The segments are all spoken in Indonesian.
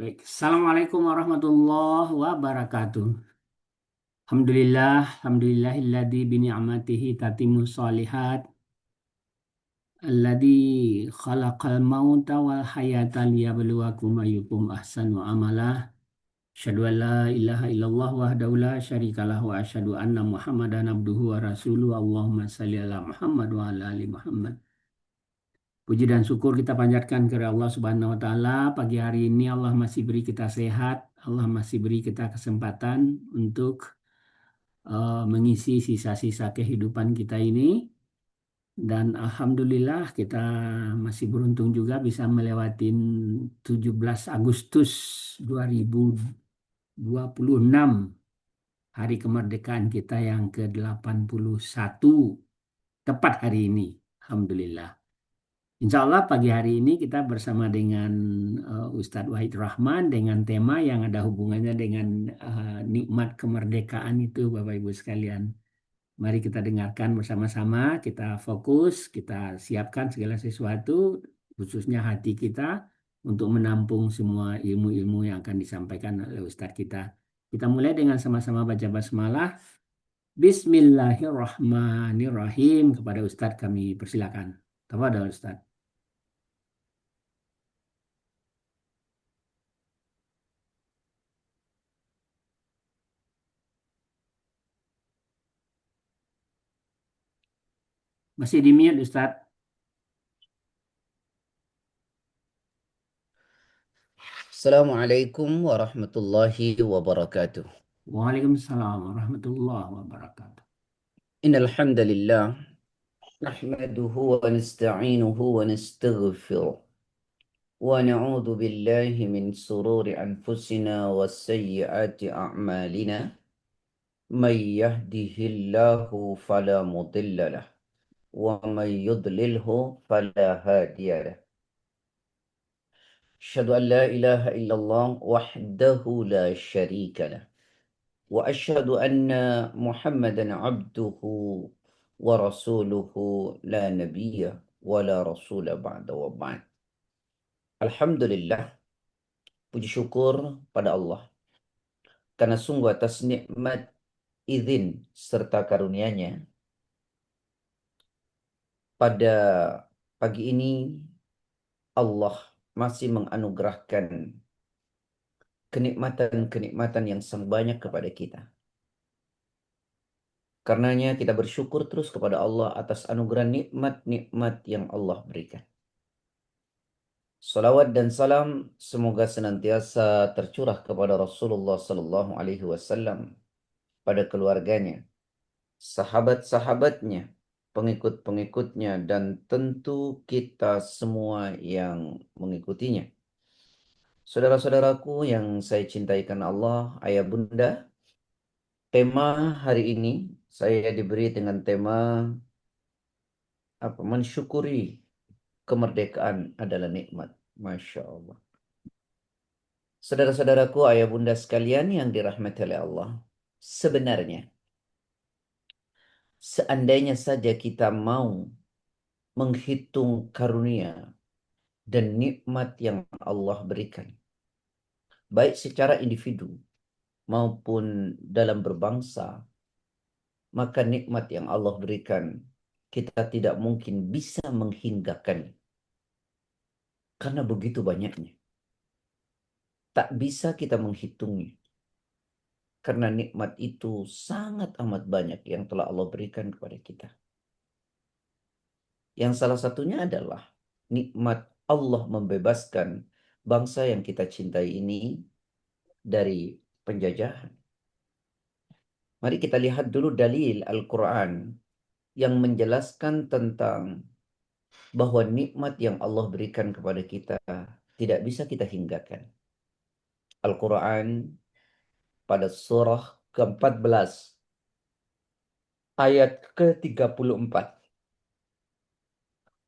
Baik. Assalamualaikum warahmatullahi wabarakatuh. Alhamdulillahilladzi bi ni'matihi tatimmu shalihat. Alladzi khalaqal mauta wal hayata liyabluwakum ayyukum ahsanu amala. Asyhadu an la ilaha illallah wahdahu la syarikalah wa asyhadu anna Muhammadan abduhu wa rasuluhu. Allahumma shalli ala Muhammad wa ala ali Muhammad. Puji dan syukur kita panjatkan kepada Allah Subhanahu wa taala. Pagi hari ini Allah masih beri kita sehat, Allah masih beri kita kesempatan untuk mengisi sisa-sisa kehidupan kita ini. Dan alhamdulillah kita masih beruntung juga bisa melewati 17 Agustus 2026, hari kemerdekaan kita yang ke-81, tepat hari ini. Alhamdulillah. Insya Allah pagi hari ini kita bersama dengan Ustadz Wahid Rahman dengan tema yang ada hubungannya dengan nikmat kemerdekaan itu, Bapak Ibu sekalian. Mari kita dengarkan bersama-sama, kita fokus, kita siapkan segala sesuatu, khususnya hati kita untuk menampung semua ilmu-ilmu yang akan disampaikan oleh Ustadz kita. Kita mulai dengan sama-sama baca basmalah. Bismillahirrahmanirrahim. Kepada Ustadz kami persilakan. Tafadhol Ustadz. Masih di mute, Ustadz. Assalamualaikum warahmatullahi wabarakatuh. Waalaikumsalam warahmatullahi wabarakatuh. Innal hamdalillah nahmaduhu wa nasta'inuhu wa nastaghfiruh wa na'udzu billahi min sururi anfusina wa sayyiati a'malina may yahdihillahu fala mudilla lah wa may yudlilhu fala hadiya lah. Asyhadu an la ilaha illallah wahdahu la syarika lah. وأشهد أن محمدا عبده ورسوله لا نبي ولا رسول بعد وبعد. Alhamdulillah, puji syukur pada Allah karena sungguh atas nikmat, izin serta karunia-Nya pada pagi ini Allah masih menganugerahkan kenikmatan-kenikmatan yang sangat banyak kepada kita. Karenanya kita bersyukur terus kepada Allah atas anugerah nikmat-nikmat yang Allah berikan. Salawat dan salam semoga senantiasa tercurah kepada Rasulullah Sallallahu Alaihi Wasallam, pada keluarganya, sahabat-sahabatnya, pengikut-pengikutnya, dan tentu kita semua yang mengikutinya. Saudara-saudaraku yang saya cintai karena Allah, ayah bunda, tema hari ini saya diberi dengan tema mensyukuri kemerdekaan adalah nikmat. Masya Allah. Saudara-saudaraku, ayah bunda sekalian yang dirahmati oleh Allah, sebenarnya seandainya saja kita mau menghitung karunia dan nikmat yang Allah berikan, baik secara individu maupun dalam berbangsa, maka nikmat yang Allah berikan kita tidak mungkin bisa menghinggakan karena begitu banyaknya. Tak bisa kita menghitungnya. Karena nikmat itu sangat amat banyak yang telah Allah berikan kepada kita. Yang salah satunya adalah nikmat Allah membebaskan bangsa yang kita cintai ini dari penjajahan. Mari kita lihat dulu dalil Al-Quran yang menjelaskan tentang bahwa nikmat yang Allah berikan kepada kita tidak bisa kita hinggakan. Al-Quran pada surah ke-14 ayat ke-34.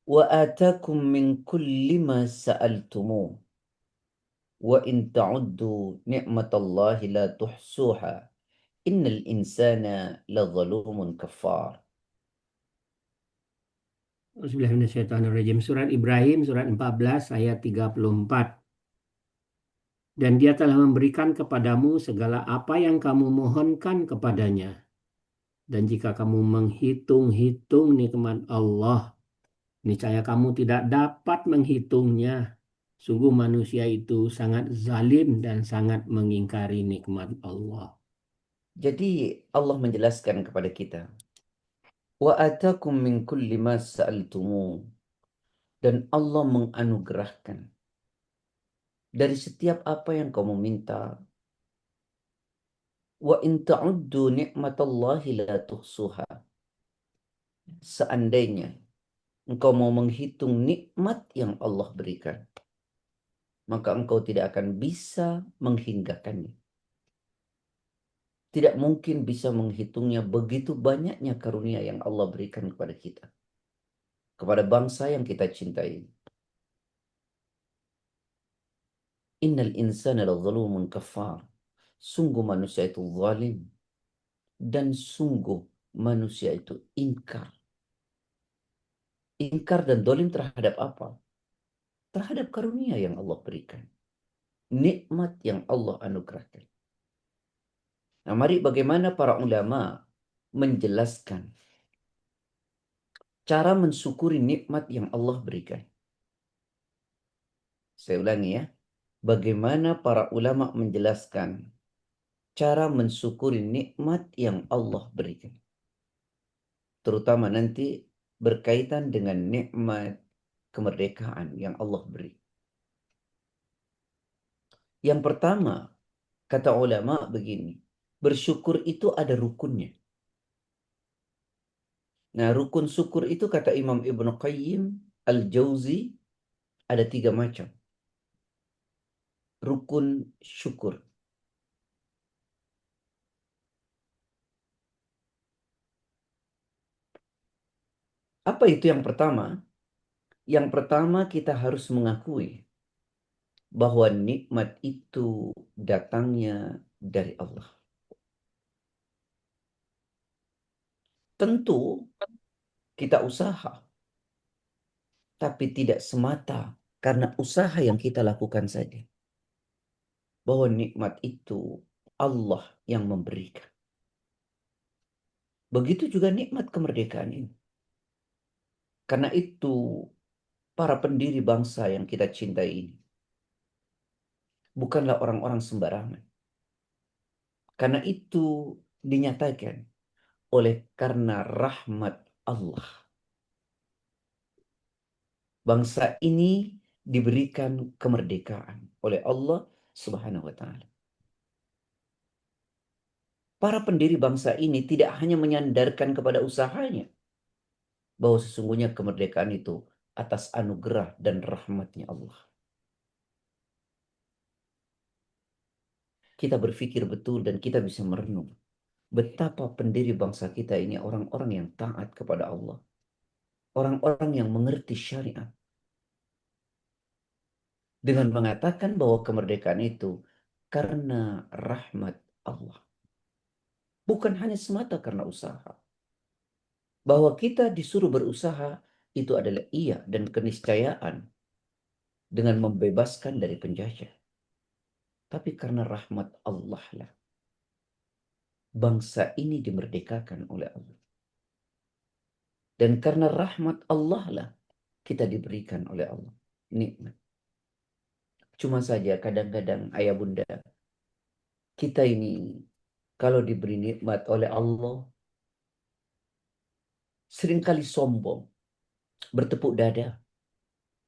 Wa atakum min kulli ma sa'altumuh wa in ta'uddu ni'matallahi la tuhsuha innal insana ladzalumun kafar. Bismillahirrahmanirrahim. Surat Ibrahim, surat 14, ayat 34. Dan Dia telah memberikan kepadamu segala apa yang kamu mohonkan kepadanya. Dan jika kamu menghitung-hitung nikmat Allah, niscaya kamu tidak dapat menghitungnya. Sungguh manusia itu sangat zalim dan sangat mengingkari nikmat Allah. Jadi Allah menjelaskan kepada kita, wa atakum min kulli ma sa'altumu, dan Allah menganugerahkan dari setiap apa yang kamu minta. Wa in ta'uddu ni'matallahi la tuhsuha. Seandainya engkau mau menghitung nikmat yang Allah berikan, maka engkau tidak akan bisa menghinggakannya. Tidak mungkin bisa menghitungnya, begitu banyaknya karunia yang Allah berikan kepada kita, kepada bangsa yang kita cintai. Innal insana lazalumun kafar. Sungguh manusia itu zalim, dan sungguh manusia itu ingkar. Ingkar dan zalim terhadap apa? Terhadap karunia yang Allah berikan, nikmat yang Allah anugerahkan. Nah, mari bagaimana para ulama menjelaskan cara mensyukuri nikmat yang Allah berikan. Saya ulangi ya. Bagaimana para ulama menjelaskan cara mensyukuri nikmat yang Allah berikan. Terutama nanti berkaitan dengan nikmat kemerdekaan yang Allah beri. Yang pertama, kata ulama begini, bersyukur itu ada rukunnya. Nah, rukun syukur itu kata Imam Ibn Qayyim Al-Jauzi ada 3 macam. Rukun syukur. Apa itu yang pertama? Yang pertama kita harus mengakui bahwa nikmat itu datangnya dari Allah. Tentu kita usaha, tapi tidak semata karena usaha yang kita lakukan saja. Bahwa nikmat itu Allah yang memberikan. Begitu juga nikmat kemerdekaan ini. Karena itu para pendiri bangsa yang kita cintai ini bukanlah orang-orang sembarangan. Karena itu dinyatakan oleh karena rahmat Allah. Bangsa ini diberikan kemerdekaan oleh Allah Subhanahu wa taala. Para pendiri bangsa ini tidak hanya menyandarkan kepada usahanya, bahwa sesungguhnya kemerdekaan itu atas anugerah dan rahmatnya Allah. Kita berpikir betul dan kita bisa merenung betapa pendiri bangsa kita ini orang-orang yang taat kepada Allah. Orang-orang yang mengerti syariat. Dengan mengatakan bahwa kemerdekaan itu karena rahmat Allah. Bukan hanya semata karena usaha. Bahwa kita disuruh berusaha itu adalah iya dan keniscayaan dengan membebaskan dari penjajah. Tapi karena rahmat Allah lah bangsa ini dimerdekakan oleh Allah. Dan karena rahmat Allah lah kita diberikan oleh Allah nikmat. Cuma saja kadang-kadang ayah bunda, kita ini kalau diberi nikmat oleh Allah seringkali sombong, bertepuk dada,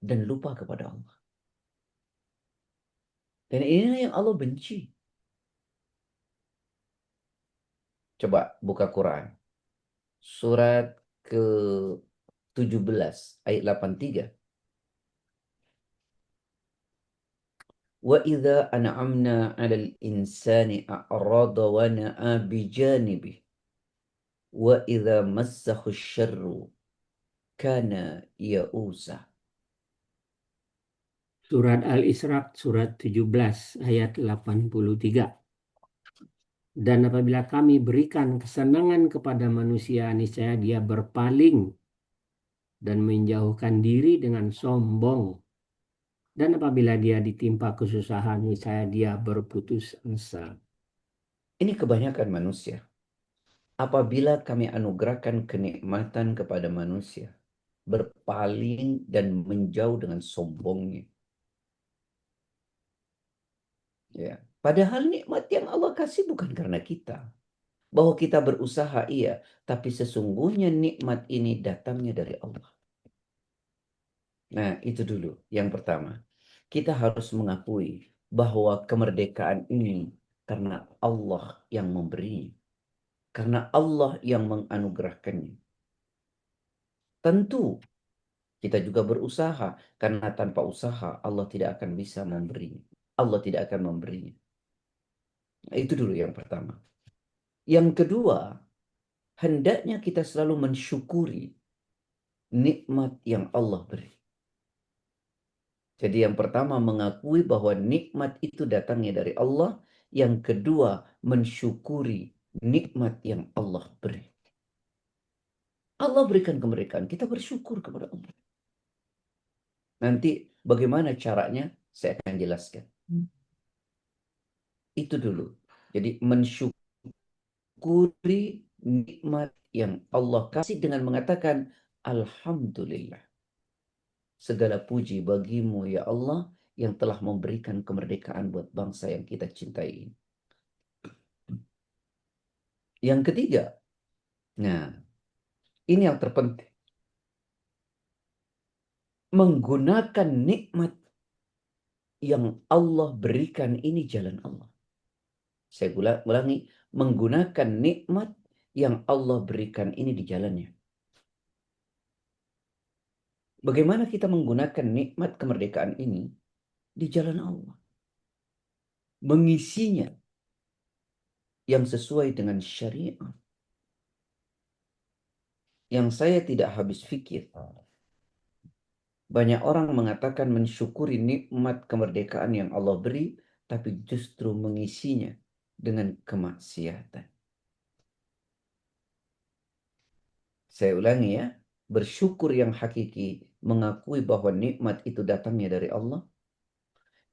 dan lupa kepada Allah. Dan inilah yang Allah benci. Coba buka Quran. Surat ke-17 ayat 83. Wa idza an'amna 'alal insani a'rada wa na'a bijanibi wa idza massahu syarru kana ya'usa. Surat Al-Isra surat 17 ayat 83. Dan apabila kami berikan kesenangan kepada manusia, niscaya dia berpaling dan menjauhkan diri dengan sombong. Dan apabila dia ditimpa kesusahan, misalnya dia berputus asa. Ini kebanyakan manusia. Apabila kami anugerahkan kenikmatan kepada manusia, berpaling dan menjauh dengan sombongnya. Ya. Padahal nikmat yang Allah kasih bukan karena kita. Bahwa kita berusaha iya, tapi sesungguhnya nikmat ini datangnya dari Allah. Nah, itu dulu yang pertama. Kita harus mengakui bahwa kemerdekaan ini karena Allah yang memberi. Karena Allah yang menganugerahkannya. Tentu kita juga berusaha. Karena tanpa usaha Allah tidak akan bisa memberinya. Allah tidak akan memberinya. Nah, itu dulu yang pertama. Yang kedua, hendaknya kita selalu mensyukuri nikmat yang Allah beri. Jadi yang pertama mengakui bahwa nikmat itu datangnya dari Allah. Yang kedua mensyukuri nikmat yang Allah beri. Allah berikan kemerdekaan, kita bersyukur kepada Allah. Nanti bagaimana caranya saya akan jelaskan. Itu dulu. Jadi mensyukuri nikmat yang Allah kasih dengan mengatakan Alhamdulillah. Segala puji bagimu ya Allah yang telah memberikan kemerdekaan buat bangsa yang kita cintai ini. Yang ketiga, nah ini yang terpenting. Menggunakan nikmat yang Allah berikan ini jalan Allah. Saya ulangi, menggunakan nikmat yang Allah berikan ini di jalannya. Bagaimana kita menggunakan nikmat kemerdekaan ini di jalan Allah? Mengisinya yang sesuai dengan syariat. Yang saya tidak habis pikir. Banyak orang mengatakan mensyukuri nikmat kemerdekaan yang Allah beri, tapi justru mengisinya dengan kemaksiatan. Saya ulangi ya, bersyukur yang hakiki, mengakui bahwa nikmat itu datangnya dari Allah.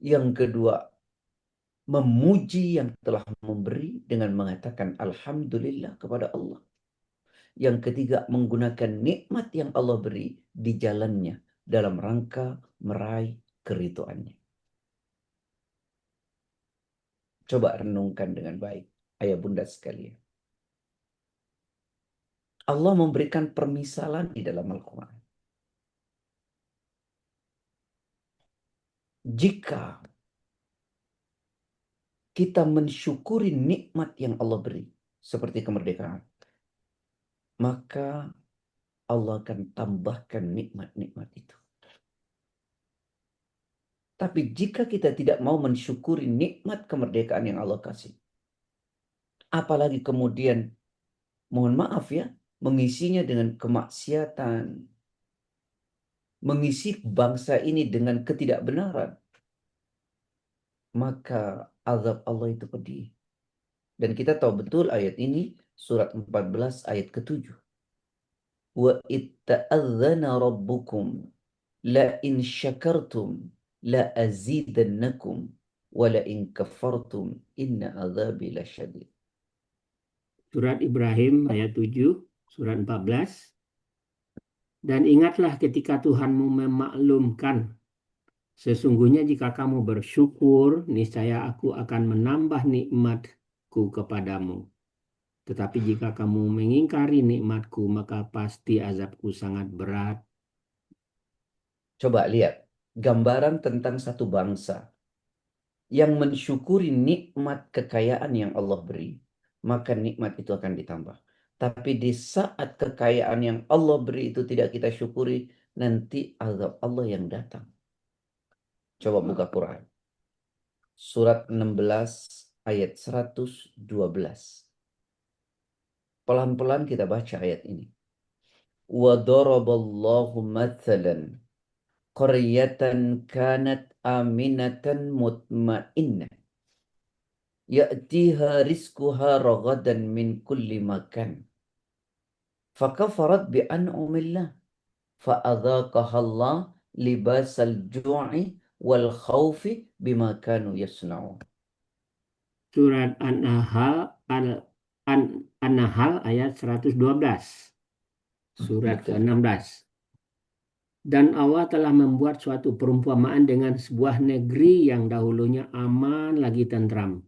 Yang kedua, memuji yang telah memberi dengan mengatakan Alhamdulillah kepada Allah. Yang ketiga, menggunakan nikmat yang Allah beri di jalannya dalam rangka meraih keridhaannya. Coba renungkan dengan baik, ayah bunda sekalian. Allah memberikan permisalan di dalam Al-Quran. Jika kita mensyukuri nikmat yang Allah beri, seperti kemerdekaan, maka Allah akan tambahkan nikmat-nikmat itu. Tapi jika kita tidak mau mensyukuri nikmat kemerdekaan yang Allah kasih, apalagi kemudian, mohon maaf ya, mengisinya dengan kemaksiatan, mengisi bangsa ini dengan ketidakbenaran, maka azab Allah itu pedih. Dan kita tahu betul ayat ini, surat 14 ayat ke-7. Wa itta'adzana rabbukum la in syakartum la azidannakum wa la in kafartum inna azabi lasyadid. Surat Ibrahim ayat 7, surat 14. Dan ingatlah ketika Tuhanmu memaklumkan, sesungguhnya jika kamu bersyukur, niscaya aku akan menambah nikmatku kepadamu. Tetapi jika kamu mengingkari nikmatku, maka pasti azabku sangat berat. Coba lihat gambaran tentang satu bangsa yang mensyukuri nikmat kekayaan yang Allah beri, maka nikmat itu akan ditambah. Tapi di saat kekayaan yang Allah beri itu tidak kita syukuri, nanti azab Allah yang datang. Coba buka Quran. Surat 16 ayat 112. Pelan-pelan kita baca ayat ini. Wa daraballahu mathalan qaryatan kanat aminatan mutmainnah ya'tiha rizquha ragadan min kulli makan fakafarat bi'an'umillah fa'adhaqaha Allah libasal ju'i wal khawfi bima kanu yasna'un. Surat An-Nahl ayat 112. Surat Betul. ke-16. Dan Allah telah membuat suatu perumpamaan dengan sebuah negeri yang dahulunya aman lagi tentram.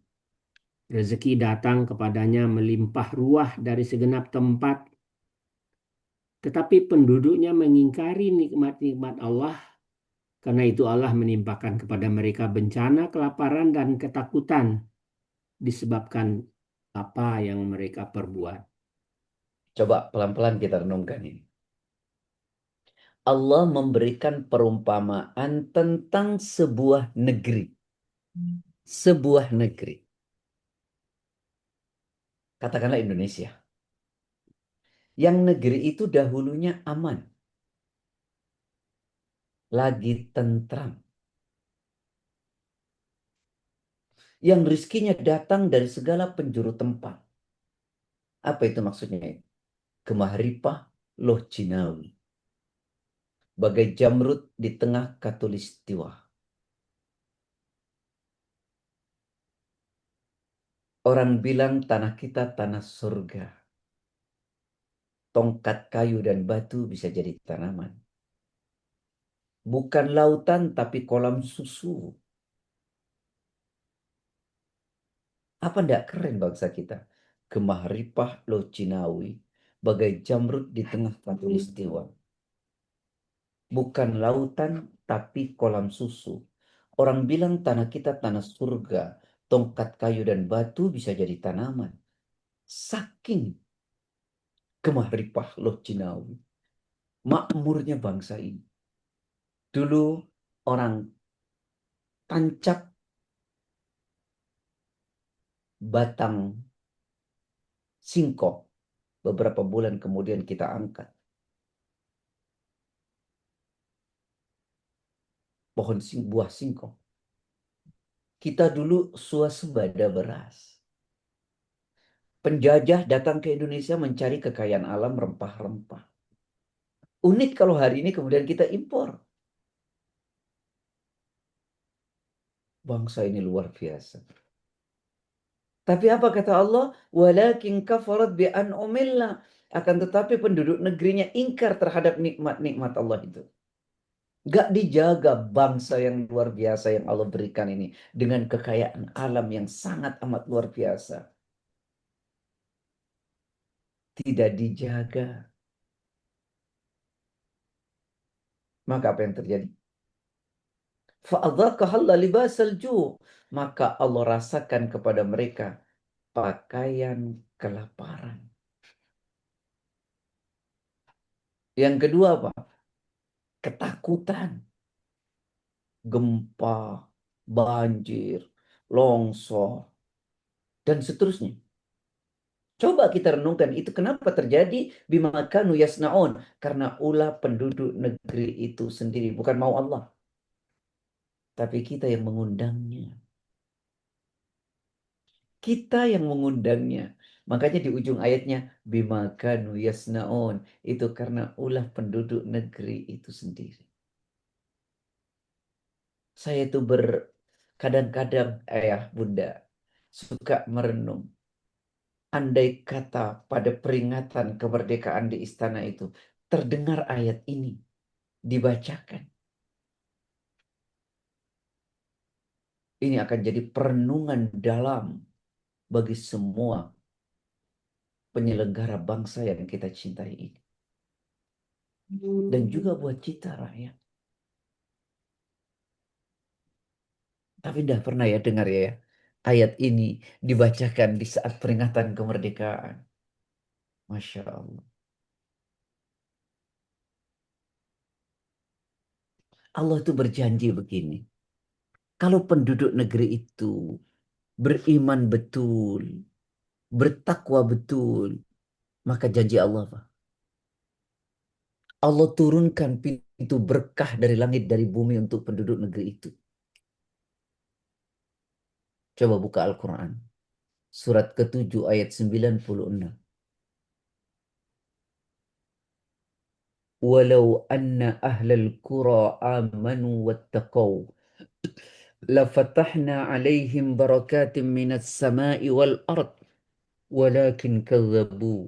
Rezeki datang kepadanya melimpah ruah dari segenap tempat. Tetapi penduduknya mengingkari nikmat-nikmat Allah. Karena itu Allah menimpakan kepada mereka bencana, kelaparan, dan ketakutan disebabkan apa yang mereka perbuat. Coba pelan-pelan kita renungkan ini. Allah memberikan perumpamaan tentang sebuah negeri. Sebuah negeri. Katakanlah Indonesia. Yang negeri itu dahulunya aman. Lagi tentram. Yang rizkinya datang dari segala penjuru tempat. Apa itu maksudnya? Gemah ripah loh jinawi. Bagai jamrud di tengah katulistiwa. Orang bilang tanah kita tanah surga. Tongkat kayu dan batu bisa jadi tanaman. Bukan lautan tapi kolam susu. Apa ndak keren bangsa kita? Gemah ripah loh Cinawi. Bagai jamrud di tengah katulistiwa. Bukan lautan tapi kolam susu. Orang bilang tanah kita tanah surga. Tongkat kayu dan batu bisa jadi tanaman. Saking gemah ripah loh Cinawi. Makmurnya bangsa ini. Dulu orang tancap batang singkong. Beberapa bulan kemudian kita angkat. Buah singkong. Kita dulu swasembada beras. Penjajah datang ke Indonesia mencari kekayaan alam rempah-rempah. Unik kalau hari ini kemudian kita impor. Bangsa ini luar biasa. Tapi apa kata Allah? Walakin kafarat bi an'umillah. Akan tetapi penduduk negerinya ingkar terhadap nikmat-nikmat Allah itu. Gak dijaga bangsa yang luar biasa yang Allah berikan ini. Dengan kekayaan alam yang sangat amat luar biasa. Tidak dijaga. Maka apa yang terjadi? Fa'adzaqahalla libasal ju'. Maka Allah rasakan kepada mereka pakaian kelaparan. Yang kedua apa? Ketakutan. Gempa, banjir, longsor, dan seterusnya. Coba kita renungkan itu kenapa terjadi bima kanu yasnaun. Karena ulah penduduk negeri itu sendiri. Bukan mau Allah. Tapi kita yang mengundangnya. Kita yang mengundangnya. Makanya di ujung ayatnya bima kanu yasnaun. Itu karena ulah penduduk negeri itu sendiri. Saya itu kadang-kadang ayah bunda suka merenung. Andai kata pada peringatan kemerdekaan di istana itu terdengar ayat ini dibacakan. Ini akan jadi perenungan dalam bagi semua penyelenggara bangsa yang kita cintai ini. Dan juga buat kita rakyat. Tapi tidak pernah ya dengar ya, ayat ini dibacakan di saat peringatan kemerdekaan. Masya Allah. Allah itu berjanji begini. Kalau penduduk negeri itu beriman betul, bertakwa betul, maka janji Allah apa? Allah turunkan pintu berkah dari langit dari bumi untuk penduduk negeri itu. Coba buka Al-Quran. Surat ke-7 ayat 96. Walau anna ahlal qura amanu wattaqaw لفتحنا عليهم بركات من السماء والأرض ولكن كذبوا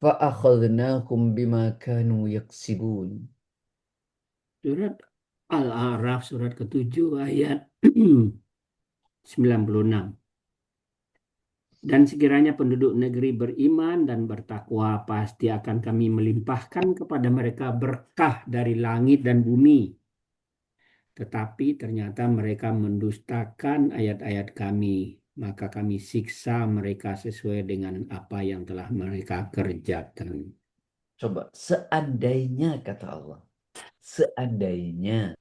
فأخذناهم بما كانوا يكسبون. Surat Al-A'raf surat ke-7 ayat 96. Dan sekiranya penduduk negeri beriman dan bertakwa, pasti akan kami melimpahkan kepada mereka berkah dari langit dan bumi. Tetapi ternyata mereka mendustakan ayat-ayat kami, maka kami siksa mereka sesuai dengan apa yang telah mereka kerjakan. Coba, seandainya kata Allah, seandainya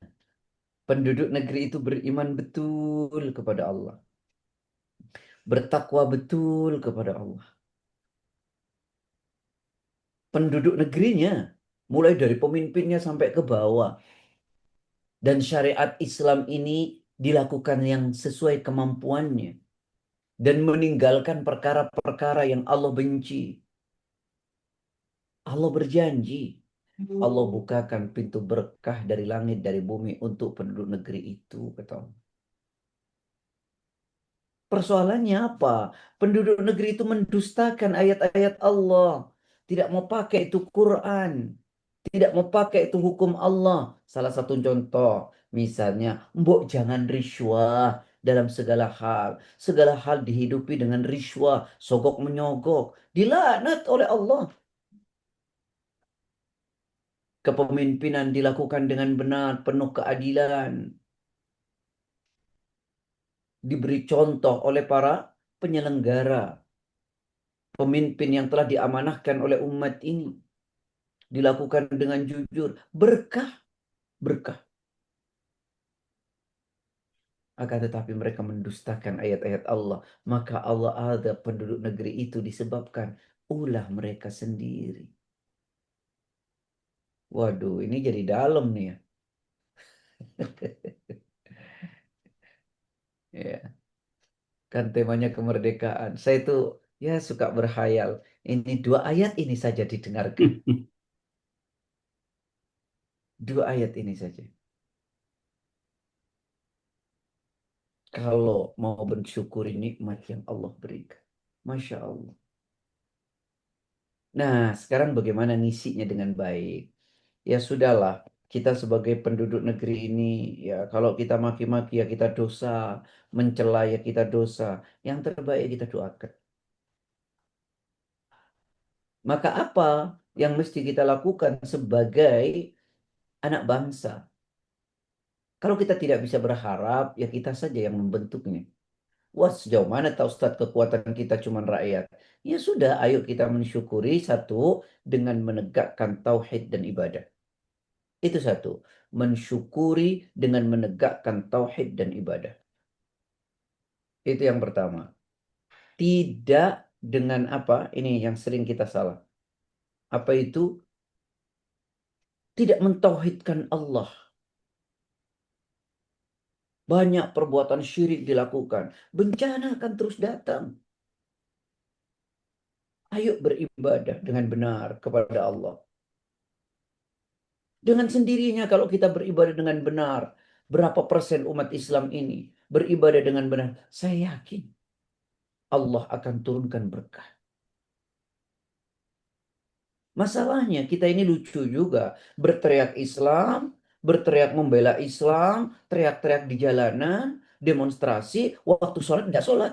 penduduk negeri itu beriman betul kepada Allah, bertakwa betul kepada Allah. Penduduk negerinya, mulai dari pemimpinnya sampai ke bawah. Dan syariat Islam ini dilakukan yang sesuai kemampuannya. Dan meninggalkan perkara-perkara yang Allah benci. Allah berjanji. Allah bukakan pintu berkah dari langit, dari bumi untuk penduduk negeri itu, kata Allah. Persoalannya apa? Penduduk negeri itu mendustakan ayat-ayat Allah. Tidak mau pakai itu Quran. Tidak mau pakai itu hukum Allah. Salah satu contoh, misalnya, mbok jangan riswah dalam segala hal. Segala hal dihidupi dengan riswah, sogok menyogok. Dilaknat oleh Allah. Kepemimpinan dilakukan dengan benar, penuh keadilan. Diberi contoh oleh para penyelenggara. Pemimpin yang telah diamanahkan oleh umat ini. Dilakukan dengan jujur. Berkah. Berkah. Akan tetapi mereka mendustakan ayat-ayat Allah. Maka Allah azab penduduk negeri itu disebabkan ulah mereka sendiri. Waduh, ini jadi dalam nih ya. Ya, kan temanya kemerdekaan. Saya itu ya suka berhayal. Ini 2 ayat ini saja didengarkan. 2 ayat ini saja. Kalau mau bersyukuri nikmat yang Allah berikan. Masya Allah. Nah, sekarang bagaimana ngisinya dengan baik? Ya sudahlah, kita sebagai penduduk negeri ini, ya kalau kita maki-maki ya kita dosa, mencela ya kita dosa. Yang terbaik kita doakan. Maka apa yang mesti kita lakukan sebagai anak bangsa? Kalau kita tidak bisa berharap, ya kita saja yang membentuknya. Wah, sejauh mana tahu Ustadz kekuatan kita cuma rakyat? Ya sudah, ayo kita mensyukuri satu dengan menegakkan tauhid dan ibadah. Itu satu. Mensyukuri dengan menegakkan tauhid dan ibadah. Itu yang pertama. Tidak dengan apa? Ini yang sering kita salah. Apa itu? Tidak mentauhidkan Allah. Banyak perbuatan syirik dilakukan. Bencana akan terus datang. Ayo beribadah dengan benar kepada Allah. Dengan sendirinya kalau kita beribadah dengan benar. Berapa persen umat Islam ini beribadah dengan benar? Saya yakin Allah akan turunkan berkah. Masalahnya kita ini lucu juga. Berteriak Islam, berteriak membela Islam, teriak-teriak di jalanan, demonstrasi, waktu sholat tidak sholat.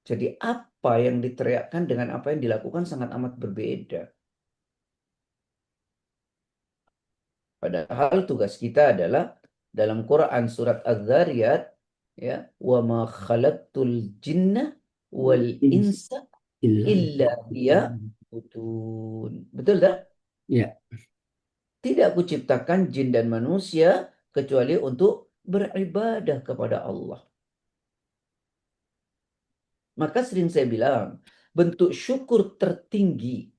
Jadi apa yang diteriakkan dengan apa yang dilakukan sangat amat berbeda. Padahal tugas kita adalah dalam Quran surat Az-Zariyat, ya, wa ma khalaqtul jinna wal insa illa liya'budun. Betul tak? Ya. Tidak kuciptakan jin dan manusia kecuali untuk beribadah kepada Allah. Maka sering saya bilang, bentuk syukur tertinggi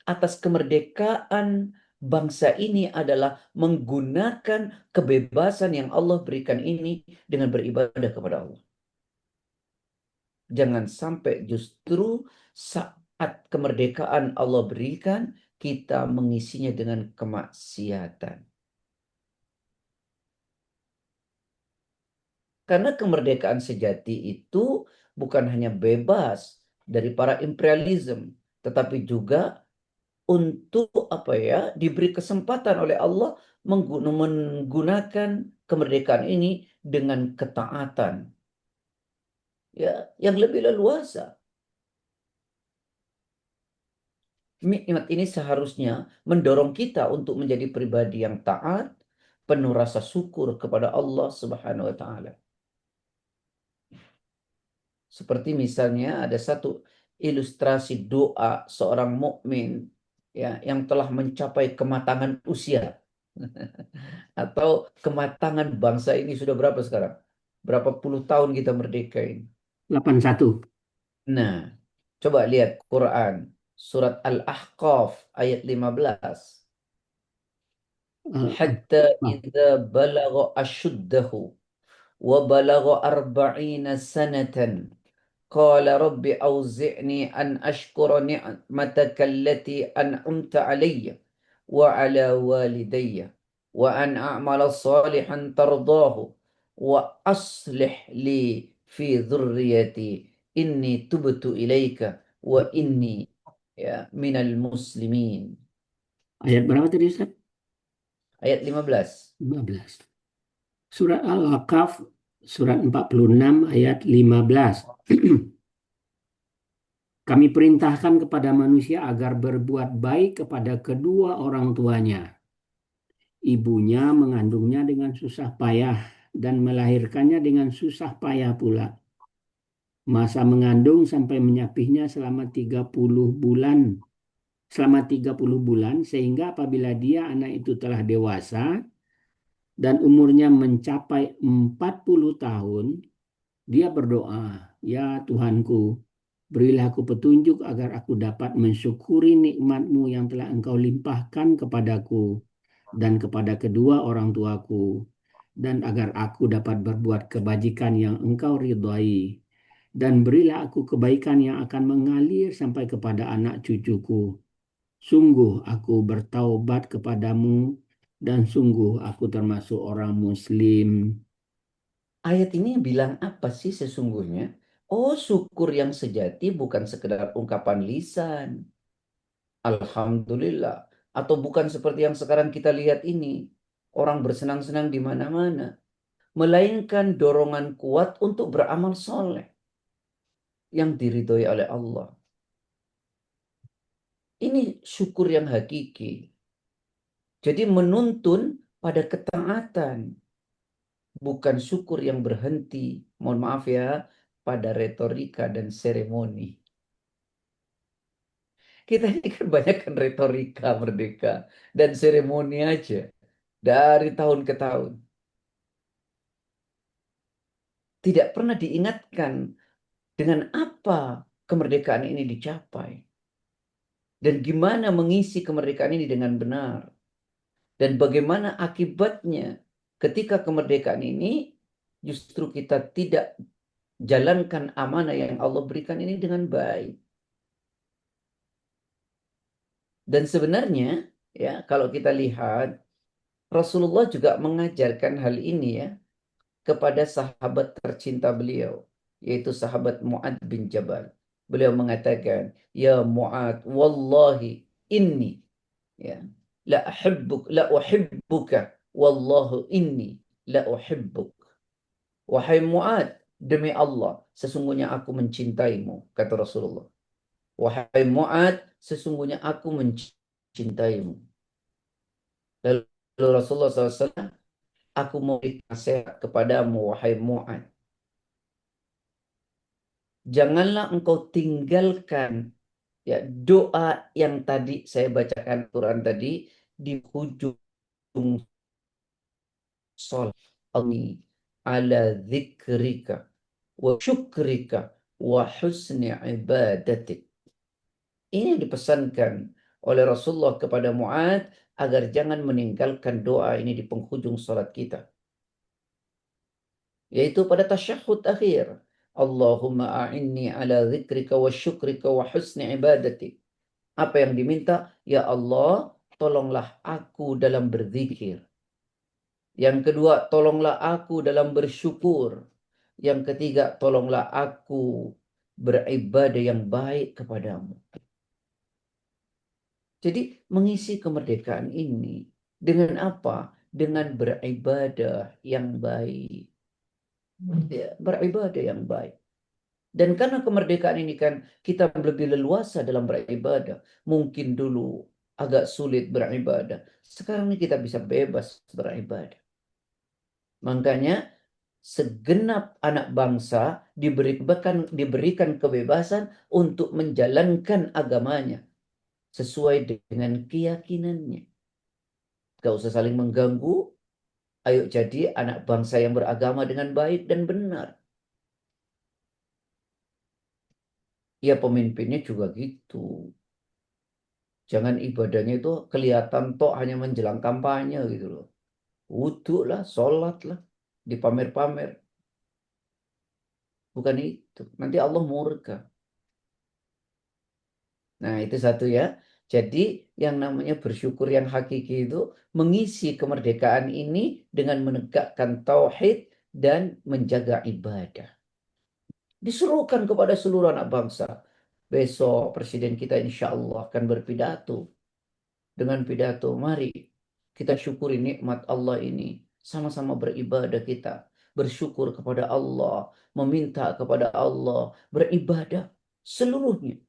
atas kemerdekaan bangsa ini adalah menggunakan kebebasan yang Allah berikan ini dengan beribadah kepada Allah. Jangan sampai justru saat kemerdekaan Allah berikan, kita mengisinya dengan kemaksiatan. Karena kemerdekaan sejati itu bukan hanya bebas dari para imperialisme, tetapi juga untuk apa ya, diberi kesempatan oleh Allah menggunakan kemerdekaan ini dengan ketaatan ya yang lebih leluasa. Nikmat ini seharusnya mendorong kita untuk menjadi pribadi yang taat, penuh rasa syukur kepada Allah Subhanahu wa taala. Seperti misalnya ada satu ilustrasi doa seorang mukmin ya yang telah mencapai kematangan usia atau kematangan bangsa ini sudah berapa sekarang? Berapa puluh tahun kita merdeka ini? 81. Nah, coba lihat Quran surat Al-Ahqaf ayat 15. Hatta idza balagha ashuddahu wa balagha arba'ina sanatan قال رب أوزعني أن أشكر نعمتك التي أنعمت علي وعلى والدي وأن أعمل صالحا ترضاه وأصلح لي في ذريتي إني تبت إليك وإني من المسلمين. Ayat berapa tadi Ustaz? Ayat 15. 15. Surat Al-Aqaf, surat 46 ayat 15. Kami perintahkan kepada manusia agar berbuat baik kepada kedua orang tuanya. Ibunya mengandungnya dengan susah payah dan melahirkannya dengan susah payah pula. Masa mengandung sampai menyapihnya selama 30 bulan. Selama 30 bulan sehingga apabila dia anak itu telah dewasa dan umurnya mencapai 40 tahun, dia berdoa, "Ya Tuhanku, berilah aku petunjuk agar aku dapat mensyukuri nikmat-Mu yang telah Engkau limpahkan kepadaku dan kepada kedua orang tuaku, dan agar aku dapat berbuat kebajikan yang Engkau ridhai. Dan berilah aku kebaikan yang akan mengalir sampai kepada anak cucuku. Sungguh aku bertaubat kepadamu dan sungguh aku termasuk orang Muslim." Ayat ini bilang apa sih sesungguhnya? Oh, syukur yang sejati bukan sekedar ungkapan lisan. Alhamdulillah. Atau bukan seperti yang sekarang kita lihat ini. Orang bersenang-senang di mana-mana. Melainkan dorongan kuat untuk beramal soleh. Yang diridhoi oleh Allah. Ini syukur yang hakiki. Jadi menuntun pada ketaatan. Bukan syukur yang berhenti. Mohon maaf ya. Pada retorika dan seremoni. Kita ini kan banyak kan retorika merdeka. Dan seremoni aja. Dari tahun ke tahun. Tidak pernah diingatkan dengan apa kemerdekaan ini dicapai. Dan gimana mengisi kemerdekaan ini dengan benar. Dan bagaimana akibatnya ketika kemerdekaan ini justru kita tidak jalankan amanah yang Allah berikan ini dengan baik. Dan sebenarnya ya kalau kita lihat Rasulullah juga mengajarkan hal ini ya kepada sahabat tercinta beliau, yaitu sahabat Mu'ad bin Jabal. Beliau mengatakan, "Ya Mu'ad, wallahi inni ya la uhibbuka wallahu inni la uhibbuk." Wahai Mu'ad, demi Allah, sesungguhnya aku mencintaimu, kata Rasulullah. Wahai Mu'ad, sesungguhnya aku mencintaimu. Lalu Rasulullah SAW, aku mau nasihat kepadamu, wahai Mu'ad. Janganlah engkau tinggalkan ya doa yang tadi saya bacakan Quran tadi di ujung sholat. Ani ala dzikrika wa syukrika wa husni ibadatik. Ini dipesankan oleh Rasulullah kepada Mu'ad agar jangan meninggalkan doa ini di penghujung salat kita. Yaitu pada tasyahud akhir. Allahumma a'inni ala dzikrika wa syukrika wa husni ibadatik. Apa yang diminta? Ya Allah, tolonglah aku dalam berzikir. Yang kedua, tolonglah aku dalam bersyukur. Yang ketiga, tolonglah aku beribadah yang baik kepadamu. Jadi mengisi kemerdekaan ini dengan apa? Dengan beribadah yang baik. Ya, beribadah yang baik. Dan karena kemerdekaan ini kan kita lebih leluasa dalam beribadah. Mungkin dulu agak sulit beribadah. Sekarang ini kita bisa bebas beribadah. Makanya segenap anak bangsa diberikan kebebasan untuk menjalankan agamanya sesuai dengan keyakinannya. Gak usah saling mengganggu. Ayo jadi anak bangsa yang beragama dengan baik dan benar. Ya pemimpinnya juga gitu. Jangan ibadahnya itu kelihatan tok hanya menjelang kampanye gitu loh. Wudhu lah, sholat lah, dipamer-pamer. Bukan itu. Nanti Allah murka. Nah itu satu ya. Jadi yang namanya bersyukur yang hakiki itu mengisi kemerdekaan ini dengan menegakkan tauhid dan menjaga ibadah. Disuruhkan kepada seluruh anak bangsa. Besok presiden kita insya Allah akan berpidato. Dengan pidato, mari kita syukuri nikmat Allah ini. Sama-sama beribadah kita. Bersyukur kepada Allah. Meminta kepada Allah. Beribadah seluruhnya.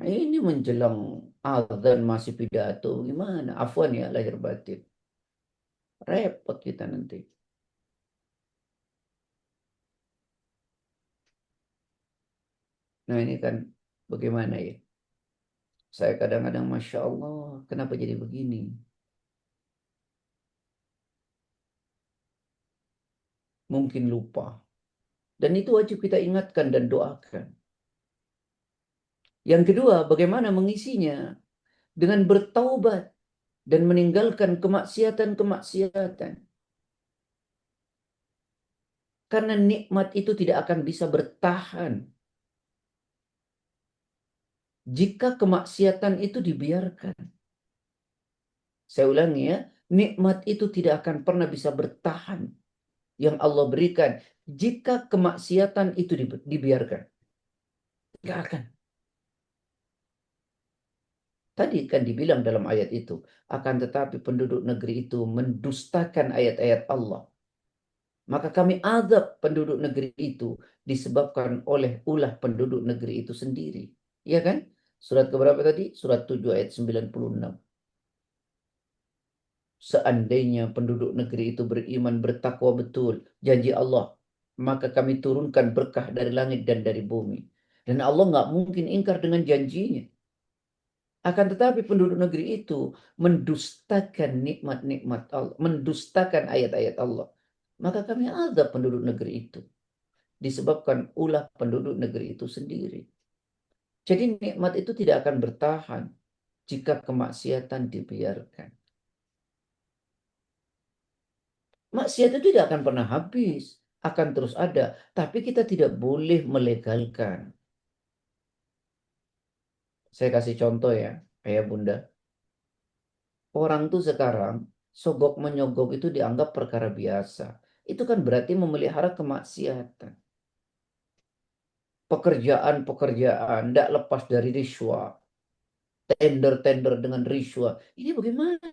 Nah, ini menjelang azan masih pidato. Gimana? Afwan ya lahir batin. Repot kita nanti. Nah ini kan bagaimana ya? Saya kadang-kadang Masya Allah. Kenapa jadi begini? Mungkin lupa. Dan itu wajib kita ingatkan dan doakan. Yang kedua, bagaimana mengisinya? Dengan bertaubat dan meninggalkan kemaksiatan-kemaksiatan. Karena nikmat itu tidak akan bisa bertahan jika kemaksiatan itu dibiarkan. Saya ulangi ya, nikmat itu tidak akan pernah bisa bertahan yang Allah berikan jika kemaksiatan itu dibiarkan. Tidak akan. Tadi kan dibilang dalam ayat itu, akan tetapi penduduk negeri itu mendustakan ayat-ayat Allah. Maka kami azab penduduk negeri itu disebabkan oleh ulah penduduk negeri itu sendiri. Iya kan? Surat keberapa tadi? Surat 7 ayat 96. Seandainya penduduk negeri itu beriman bertakwa betul, janji Allah, maka kami turunkan berkah dari langit dan dari bumi. Dan Allah nggak mungkin ingkar dengan janjinya. Akan tetapi penduduk negeri itu mendustakan nikmat-nikmat Allah, mendustakan ayat-ayat Allah. Maka kami azab penduduk negeri itu. Disebabkan ulah penduduk negeri itu sendiri. Jadi nikmat itu tidak akan bertahan jika kemaksiatan dibiarkan. Maksiat itu tidak akan pernah habis, akan terus ada, tapi kita tidak boleh melegalkan. Saya kasih contoh ya, ayah bunda. Orang tuh sekarang sogok menyogok itu dianggap perkara biasa. Itu kan berarti memelihara kemaksiatan. Pekerjaan-pekerjaan tidak lepas dari riswa. Tender-tender dengan riswa. Ini bagaimana?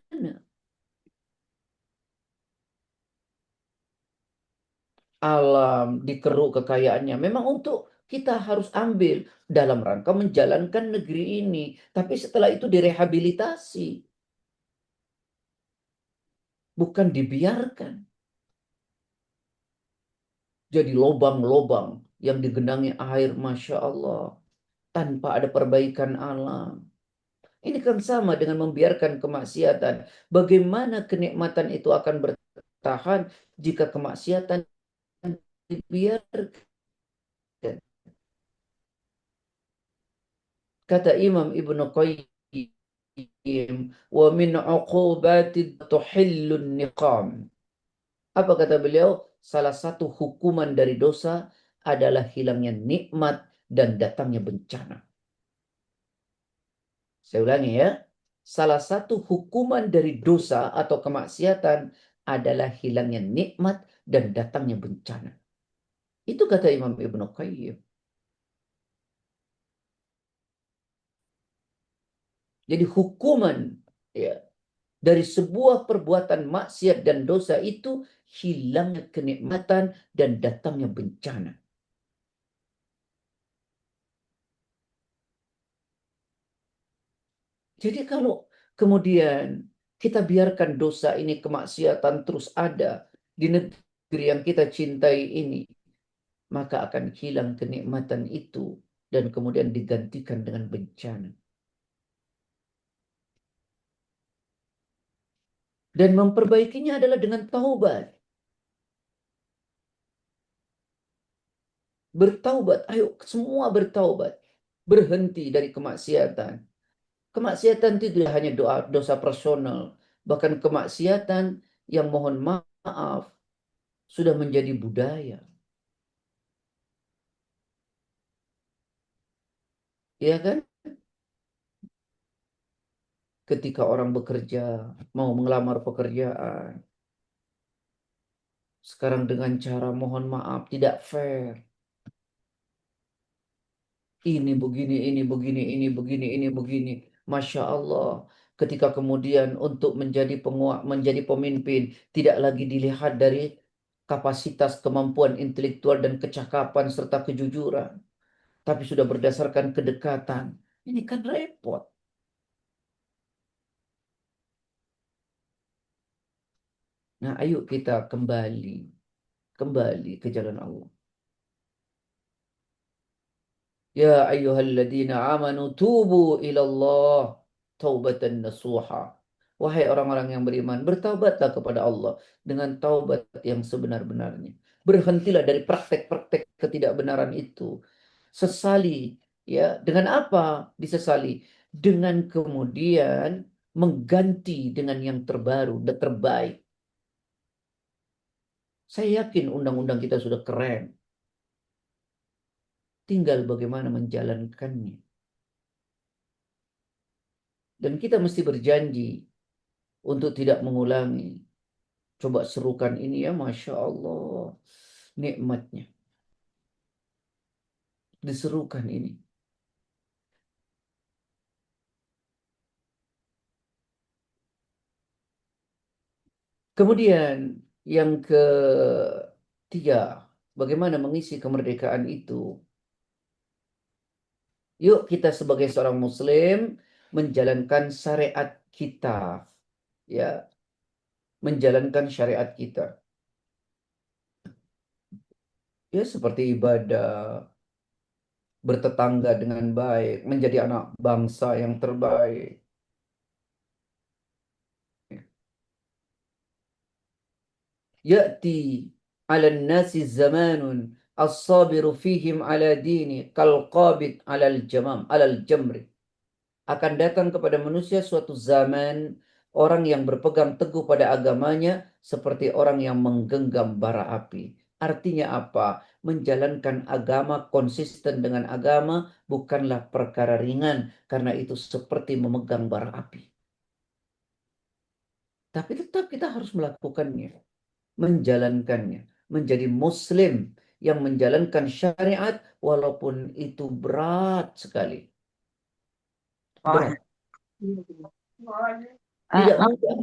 Alam dikeruk kekayaannya. Memang untuk kita harus ambil dalam rangka menjalankan negeri ini. Tapi setelah itu direhabilitasi. Bukan dibiarkan. Jadi lobang-lobang yang digenangi air. Masya Allah. Tanpa ada perbaikan alam. Ini kan sama dengan membiarkan kemaksiatan. Bagaimana kenikmatan itu akan bertahan jika kemaksiatan dibiarkan? Kata Imam Ibnu Qayyim, wa min uqubati tuhillun niqam. Apa kata beliau? Salah satu hukuman dari dosa adalah hilangnya nikmat dan datangnya bencana. Saya ulangi ya. Salah satu hukuman dari dosa atau kemaksiatan adalah hilangnya nikmat dan datangnya bencana. Itu kata Imam Ibnu Qayyim. Jadi hukuman ya dari sebuah perbuatan maksiat dan dosa itu hilangnya kenikmatan dan datangnya bencana. Jadi kalau kemudian kita biarkan dosa ini, kemaksiatan terus ada di negeri yang kita cintai ini, maka akan hilang kenikmatan itu dan kemudian digantikan dengan bencana. Dan memperbaikinya adalah dengan taubat. Bertaubat, ayo semua bertaubat. Berhenti dari kemaksiatan. Kemaksiatan itu tidak hanya dosa personal, bahkan kemaksiatan yang mohon maaf sudah menjadi budaya. Ya kan? Ketika orang bekerja, mau mengelamar pekerjaan, sekarang dengan cara mohon maaf tidak fair. Ini begini, ini begini, ini begini, ini begini. Masya Allah. Ketika kemudian untuk menjadi penguat, menjadi pemimpin, tidak lagi dilihat dari kapasitas, kemampuan intelektual dan kecakapan serta kejujuran, tapi sudah berdasarkan kedekatan. Ini kan repot. Nah, ayo kita kembali ke jalan Allah. Ya ayyuhalladzina amanu tubu ilallah taubatan nasuha. Wahai orang-orang yang beriman, bertaubatlah kepada Allah dengan taubat yang sebenar-benarnya. Berhentilah dari praktek-praktek ketidakbenaran itu. Sesali, ya, dengan apa disesali? Dengan kemudian mengganti dengan yang terbaru dan terbaik. Saya yakin undang-undang kita sudah keren. Tinggal bagaimana menjalankannya. Dan kita mesti berjanji untuk tidak mengulangi. Coba serukan ini ya, Masya Allah. Nikmatnya. Diserukan ini. Kemudian yang ketiga, bagaimana mengisi kemerdekaan itu? Yuk kita sebagai seorang muslim menjalankan syariat kita. Ya, menjalankan syariat kita. Ya seperti ibadah, bertetangga dengan baik, menjadi anak bangsa yang terbaik. Ya'ti 'ala nasi zamanun as-sabiru fihim 'ala dini qalqabid 'alal jamri. Akan datang kepada manusia suatu zaman orang yang berpegang teguh pada agamanya seperti orang yang menggenggam bara api. Artinya apa? Menjalankan agama, konsisten dengan agama bukanlah perkara ringan karena itu seperti memegang bara api. Tapi tetap kita harus melakukannya, menjalankannya, menjadi muslim yang menjalankan syariat walaupun itu berat sekali. Berat. Tidak mudah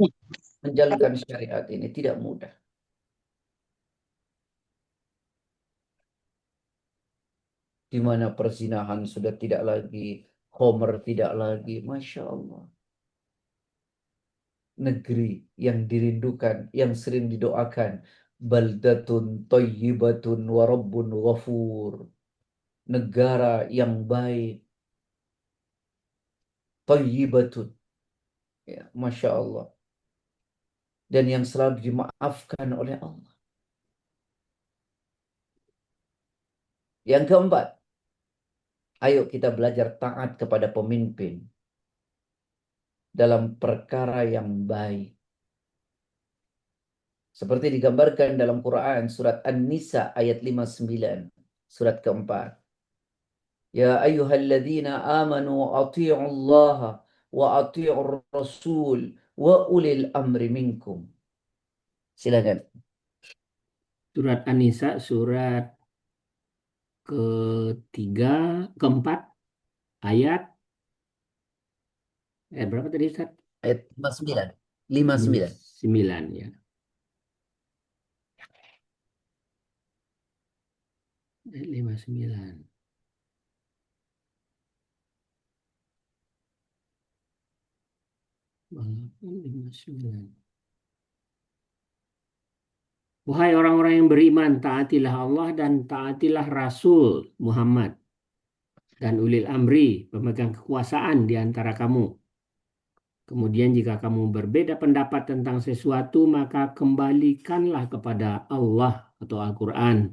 menjalankan syariat ini, tidak mudah. Di mana perzinahan sudah tidak lagi, khomer tidak lagi, Masya Allah. Negeri yang dirindukan, yang sering didoakan, baldatun thayyibatun wa rabbun ghafur. Negara yang baik, thayyibatun, ya, Masya Allah. Dan yang selalu dimaafkan oleh Allah. Yang keempat, ayo kita belajar taat kepada pemimpin dalam perkara yang baik. Seperti digambarkan dalam Quran surat An-Nisa ayat 59, surat keempat. Ya ayyuhalladzina amanu ati'u Allah wa ati'ur rasul wa ulil amri minkum. Silakan. Surat An-Nisa surat ketiga, keempat, ayat berapa tadi Ustaz? Ayat 59. 59. 9 ya. Ayat 59. Walaupun 59. Wahai orang-orang yang beriman, taatilah Allah dan taatilah Rasul Muhammad dan ulil amri, pemegang kekuasaan di antara kamu. Kemudian jika kamu berbeda pendapat tentang sesuatu, maka kembalikanlah kepada Allah atau Al-Quran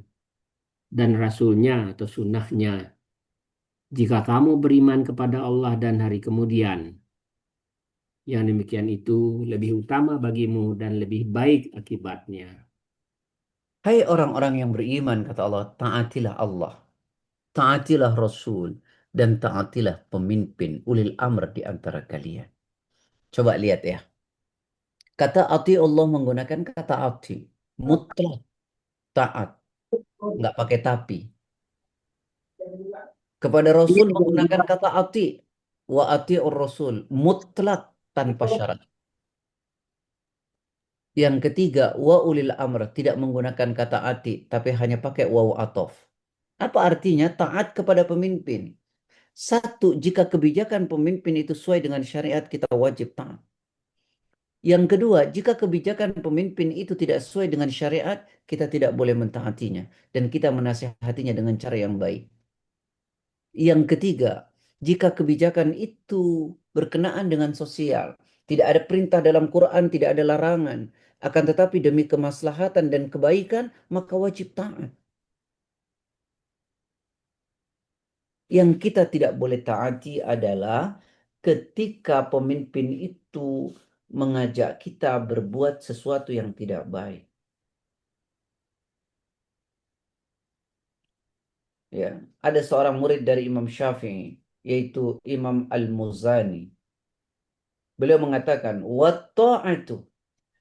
dan Rasulnya atau sunnahnya. Jika kamu beriman kepada Allah dan hari kemudian, yang demikian itu lebih utama bagimu dan lebih baik akibatnya. Hai orang-orang yang beriman, kata Allah, taatilah Allah, taatilah Rasul, dan taatilah pemimpin ulil amr di antara kalian. Coba lihat ya. Kata ati Allah menggunakan kata ati. Mutlak taat. Nggak pakai tapi. Kepada Rasul menggunakan kata ati. Wa ati'ur Rasul. Mutlak tanpa syarat. Yang ketiga, wa ulil amr. Tidak menggunakan kata ati. Tapi hanya pakai waw atof. Apa artinya? Taat kepada pemimpin. Satu, jika kebijakan pemimpin itu sesuai dengan syariat, kita wajib taat. Yang kedua, jika kebijakan pemimpin itu tidak sesuai dengan syariat, kita tidak boleh mentaatinya. Dan kita menasihatinya dengan cara yang baik. Yang ketiga, jika kebijakan itu berkenaan dengan sosial, tidak ada perintah dalam Quran, tidak ada larangan, akan tetapi demi kemaslahatan dan kebaikan, maka wajib taat. Yang kita tidak boleh taati adalah ketika pemimpin itu mengajak kita berbuat sesuatu yang tidak baik. Ya, ada seorang murid dari Imam Syafi'i, yaitu Imam Al-Muzani. Beliau mengatakan, "Wat-ta'atu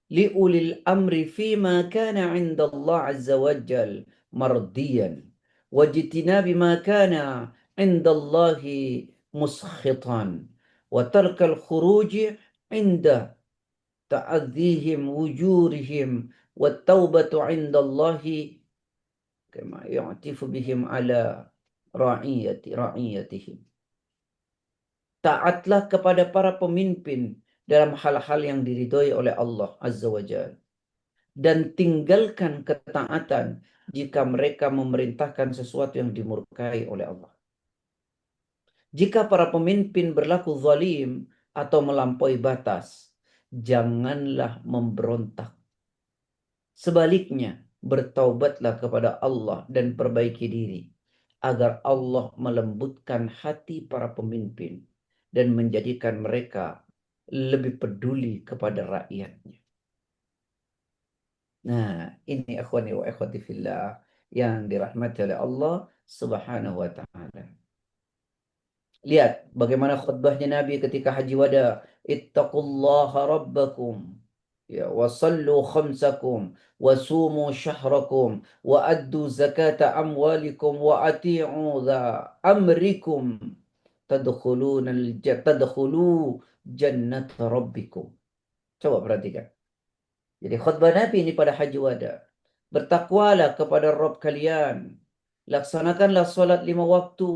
liulil amri fima kana 'inda Allah 'azza wa jal mardiyan wajtinabi ma kana 'inda Allah muskhitan wa tarkal khuruji 'inda ta'adzihim wujurihim wa taubatu 'inda Allah kama yu'tifu bihim ala ra'iyatihim." Taatlah kepada para pemimpin dalam hal-hal yang diridhoi oleh Allah Azza wa Jalla. Dan tinggalkan ketaatan jika mereka memerintahkan sesuatu yang dimurkai oleh Allah. Jika para pemimpin berlaku zalim atau melampaui batas, janganlah memberontak. Sebaliknya, bertaubatlah kepada Allah dan perbaiki diri, agar Allah melembutkan hati para pemimpin dan menjadikan mereka lebih peduli kepada rakyatnya. Nah, ini akhwani wa akhwati fillah yang dirahmati oleh Allah Subhanahu wa taala. Lihat bagaimana khutbahnya Nabi ketika haji wada. Ittaqullaha rabbakum. Ya, wa sallu khamsakum wa sumu syahrakum wa addu zakata amwalikum wa ati'u dha amrikum tadkhulu jannata rabbikum. Coba perhatikan. Jadi khutbah Nabi ini pada haji wada. Bertakwalah kepada Rabb kalian. Laksanakanlah salat 5 waktu.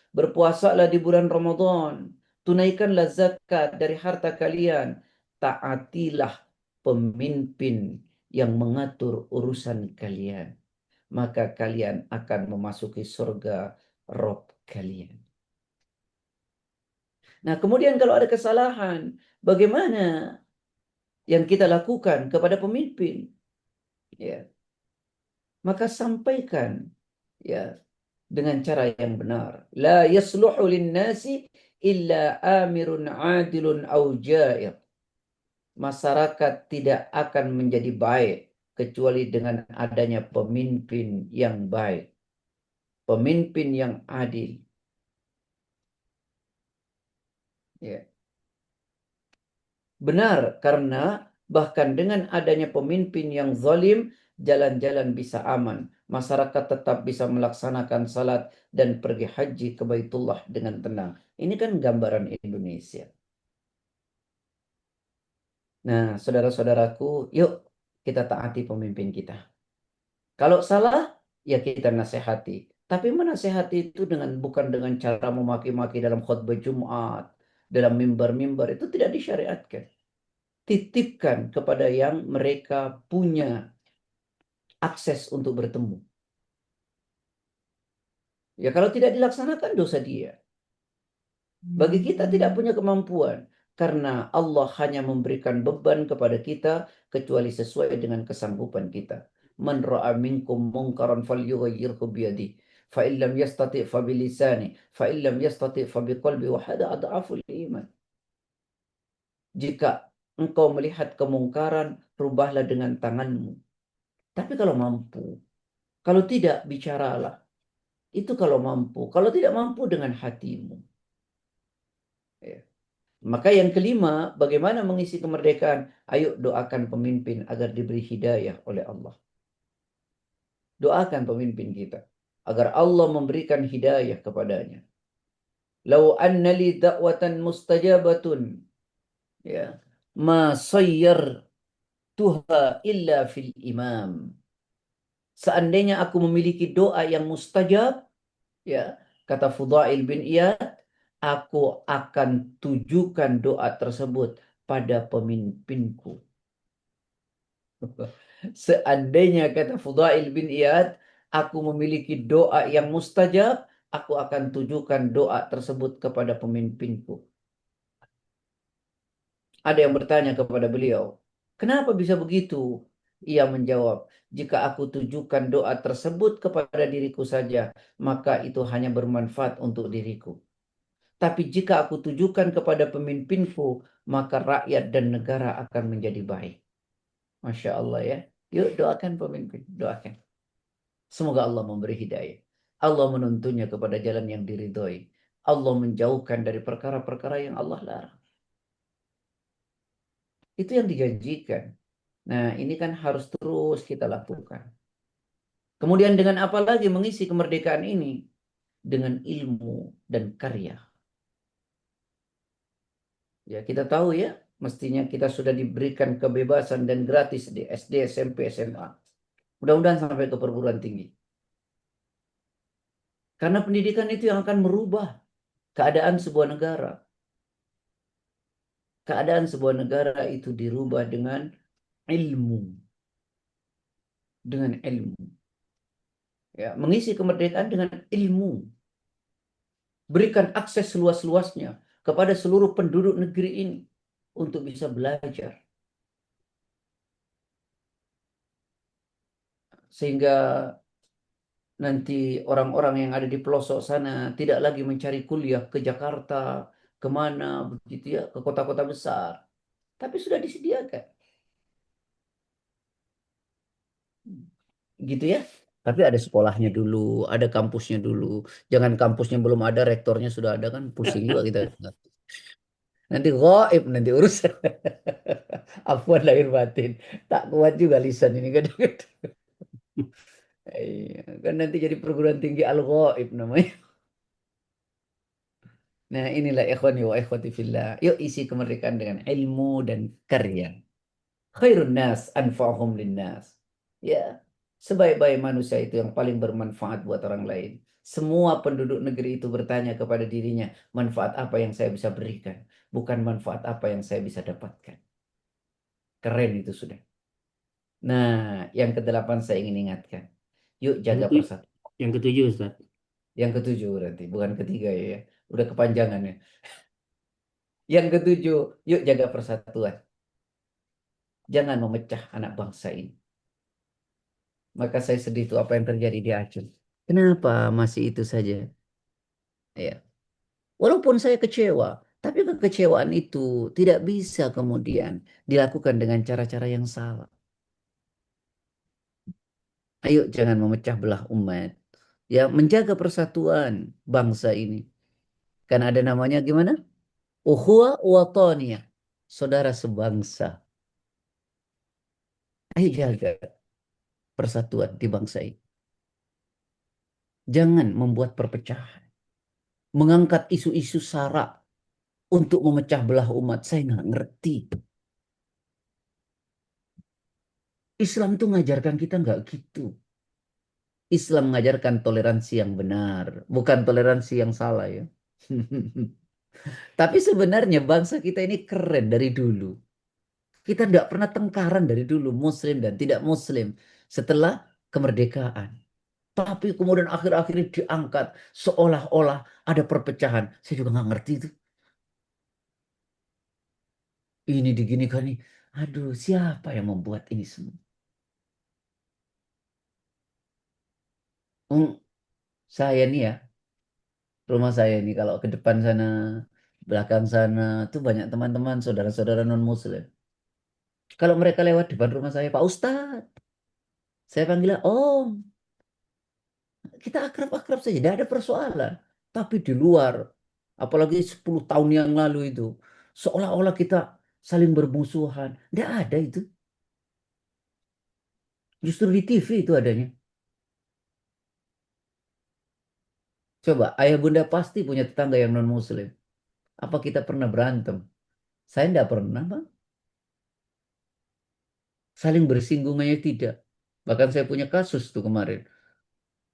Berpuasalah di bulan Ramadan. Tunaikanlah zakat dari harta kalian. Taatilah pemimpin yang mengatur urusan kalian. Maka kalian akan memasuki surga Rabb kalian. Nah, kemudian kalau ada kesalahan, bagaimana yang kita lakukan kepada pemimpin? Ya, maka sampaikan ya dengan cara yang benar. La yasluhu linnasi illa amirun adilun au jair. Masyarakat tidak akan menjadi baik kecuali dengan adanya pemimpin yang baik, pemimpin yang adil. Ya. Benar, karena Bahkan dengan adanya pemimpin yang zalim, jalan-jalan bisa aman. Masyarakat tetap bisa melaksanakan salat dan pergi haji ke Baitullah dengan tenang. Ini kan gambaran Indonesia. Nah, saudara-saudaraku, yuk kita taati pemimpin kita. Kalau salah, ya kita nasihati. Tapi menasihati itu bukan dengan cara memaki-maki dalam khutbah Jumat, dalam mimbar-mimbar, itu tidak disyariatkan. Titipkan kepada yang mereka punya akses untuk bertemu. Ya kalau tidak dilaksanakan dosa dia. Bagi kita tidak punya kemampuan. Karena Allah hanya memberikan beban kepada kita kecuali sesuai dengan kesanggupan kita. Man ra'a minkum munkaran falyughayyirhu biyadihi. Fa illam yastati' fa bilisani, fa illam yastati' fa biqalbi wa hada adhaful iman. Jika engkau melihat kemungkaran, rubahlah dengan tanganmu. Tapi kalau mampu, kalau tidak, bicaralah. Itu kalau mampu. Kalau tidak mampu, dengan hatimu. Ya. Maka yang kelima, bagaimana mengisi kemerdekaan? Ayo doakan pemimpin agar diberi hidayah oleh Allah. Doakan pemimpin kita agar Allah memberikan hidayah kepadanya. Lau anna li da'watan mustajabatun, ya, ma sayyartuha illa fil imam. Seandainya aku memiliki doa yang mustajab, ya, kata Fudail bin Iyad, aku akan tujukan doa tersebut pada pemimpinku. Seandainya, kata Fudail bin Iyad, aku memiliki doa yang mustajab, aku akan tujukan doa tersebut kepada pemimpinku. Ada yang bertanya kepada beliau, kenapa bisa begitu? Ia menjawab, jika aku tujukan doa tersebut kepada diriku saja, maka itu hanya bermanfaat untuk diriku. Tapi jika aku tujukan kepada pemimpinku, maka rakyat dan negara akan menjadi baik. Masya Allah ya. Yuk doakan pemimpin, doakan. Semoga Allah memberi hidayah. Allah menuntunnya kepada jalan yang diridhoi. Allah menjauhkan dari perkara-perkara yang Allah larang. Itu yang dijanjikan. Nah, ini kan harus terus kita lakukan. Kemudian dengan apa lagi mengisi kemerdekaan ini? Dengan ilmu dan karya. Ya, kita tahu ya, mestinya kita sudah diberikan kebebasan dan gratis di SD, SMP, SMA. Mudah-mudahan sampai ke perguruan tinggi. Karena pendidikan itu yang akan merubah keadaan sebuah negara. Keadaan sebuah negara itu dirubah dengan ilmu. Dengan ilmu. Ya, mengisi kemerdekaan dengan ilmu. Berikan akses seluas-luasnya kepada seluruh penduduk negeri ini untuk bisa belajar. Sehingga nanti orang-orang yang ada di pelosok sana tidak lagi mencari kuliah ke Jakarta, kemana, begitu ya, ke kota-kota besar. Tapi sudah disediakan. Gitu ya. Tapi ada sekolahnya dulu, ada kampusnya dulu. Jangan kampusnya belum ada, rektornya sudah ada, kan pusing juga kita. Nanti gaib nanti urusan. Afwan lahir batin. Tak kuat juga lisan ini kadang-kadang. Iya, kan nanti jadi perguruan tinggi al-gaib namanya. Nah, inilah ikhwani wa ikhwati fillah. Yuk isi kemerdekaan dengan ilmu dan karya. Khairun nas anfa'hum linnas. Ya, sebaik-baik manusia itu yang paling bermanfaat buat orang lain. Semua penduduk negeri itu bertanya kepada dirinya, manfaat apa yang saya bisa berikan, bukan manfaat apa yang saya bisa dapatkan. Keren itu sudah. Nah, yang kedelapan saya ingin ingatkan. Yuk Yang jaga ketujuh, persatuan. yang ketujuh Ustaz. Yang ketujuh berarti, bukan ketiga ya. Udah kepanjangan ya. Yang ketujuh, yuk jaga persatuan. Jangan memecah anak bangsa ini. Maka saya sedih itu apa yang terjadi di Aceh. Kenapa masih itu saja? Ya. Walaupun saya kecewa, tapi kekecewaan itu tidak bisa kemudian dilakukan dengan cara-cara yang salah. Ayo jangan memecah belah umat. Ya, menjaga persatuan bangsa ini. Kan ada namanya gimana? Ukhuwah wataniyah. Saudara sebangsa. Ayo jaga persatuan di bangsa ini. Jangan membuat perpecahan. Mengangkat isu-isu sara untuk memecah belah umat. Saya nggak ngerti. Islam tuh ngajarkan kita nggak gitu. Islam mengajarkan toleransi yang benar, bukan toleransi yang salah ya. Tapi sebenarnya bangsa kita ini keren dari dulu. Kita tidak pernah tengkaran dari dulu, Muslim dan tidak Muslim setelah kemerdekaan. Tapi kemudian akhir-akhir ini diangkat seolah-olah ada perpecahan. Saya juga nggak ngerti itu. Ini diginikan nih. Aduh, siapa yang membuat ini semua? Hmm, saya nih ya, rumah saya ini kalau ke depan sana, belakang sana, tuh banyak teman-teman, saudara-saudara non-Muslim. Kalau mereka lewat depan rumah saya, Pak Ustadz, saya panggil Om. Kita akrab-akrab saja, tidak ada persoalan. Tapi di luar, apalagi 10 tahun yang lalu itu, seolah-olah kita saling bermusuhan. Tidak ada itu. Justru di TV itu adanya. Coba, ayah bunda pasti punya tetangga yang non-Muslim. Apa kita pernah berantem? Saya tidak pernah, Bang. Saling bersinggung aja tidak. Bahkan saya punya kasus tuh kemarin.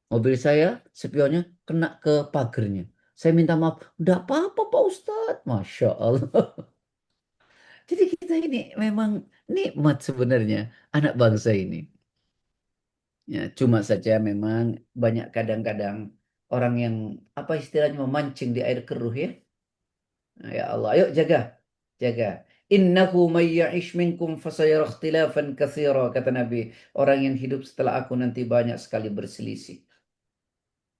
Mobil saya, spionnya kena ke pagernya. Saya minta maaf. Tidak apa-apa, Pak Ustadz. Masya Allah. Jadi kita ini memang nikmat sebenarnya anak bangsa ini. Ya, cuma saja memang banyak kadang-kadang orang yang apa istilahnya memancing di air keruh ya. Nah, ya Allah, ayo jaga, jaga. Innahu may ya'ish minkum fasayara ikhtilafan katsira kata Nabi. Orang yang hidup setelah aku nanti banyak sekali berselisih.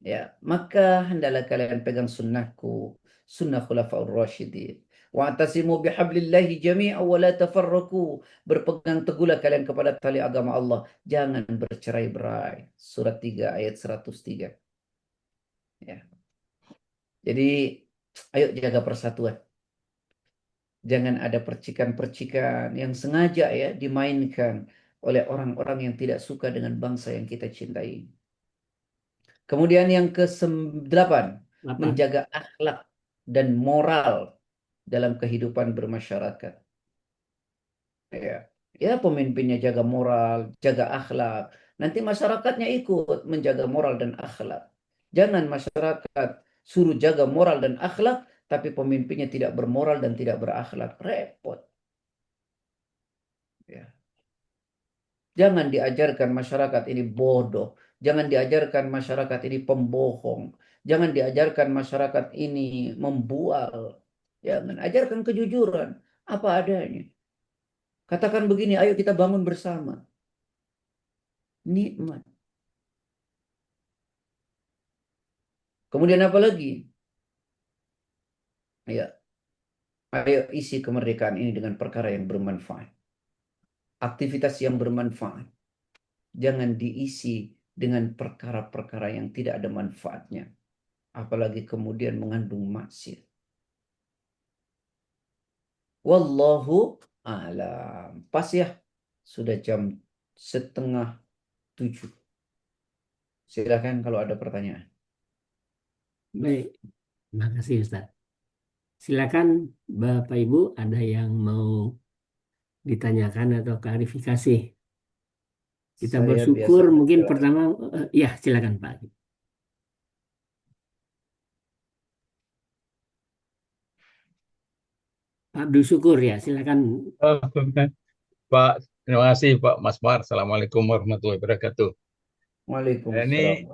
Ya, maka hendaklah kalian pegang sunnahku, sunnah khulafaur rasyidin. Wa'tasimu bihablillahi jami'a wa la tafarraqu. Berpegang teguhlah kalian kepada tali agama Allah, jangan bercerai-berai. Surat 3 ayat 103. Ya. Jadi ayo jaga persatuan. Jangan ada percikan-percikan yang sengaja ya dimainkan oleh orang-orang yang tidak suka dengan bangsa yang kita cintai. Kemudian yang ke-8, Apa? menjaga akhlak dan moral dalam kehidupan bermasyarakat. Ya, ya pemimpinnya jaga moral, jaga akhlak. Nanti masyarakatnya ikut menjaga moral dan akhlak. Jangan masyarakat suruh jaga moral dan akhlak, tapi pemimpinnya tidak bermoral dan tidak berakhlak. Repot. Ya. Jangan diajarkan masyarakat ini bodoh. Jangan diajarkan masyarakat ini pembohong. Jangan diajarkan masyarakat ini membual. Jangan ajarkan kejujuran apa adanya. Katakan begini, ayo kita bangun bersama. Nikmat. Kemudian apa lagi? Ya, ayo isi kemerdekaan ini dengan perkara yang bermanfaat. Aktivitas yang bermanfaat. Jangan diisi dengan perkara-perkara yang tidak ada manfaatnya. Apalagi kemudian mengandung maksiat. Wallahu a'lam. Pas ya, sudah jam setengah 7. Silakan kalau ada pertanyaan. Baik, terima kasih Ustaz. Silakan Bapak Ibu ada yang mau ditanyakan atau klarifikasi. Kita Saya bersyukur biasanya mungkin pertama, ya silakan Pak. Pak Abdul Syukur ya, silakan. Oh, Pak, terima kasih Pak Mas Mar. Assalamualaikum warahmatullahi wabarakatuh. Waalaikumsalam. Ini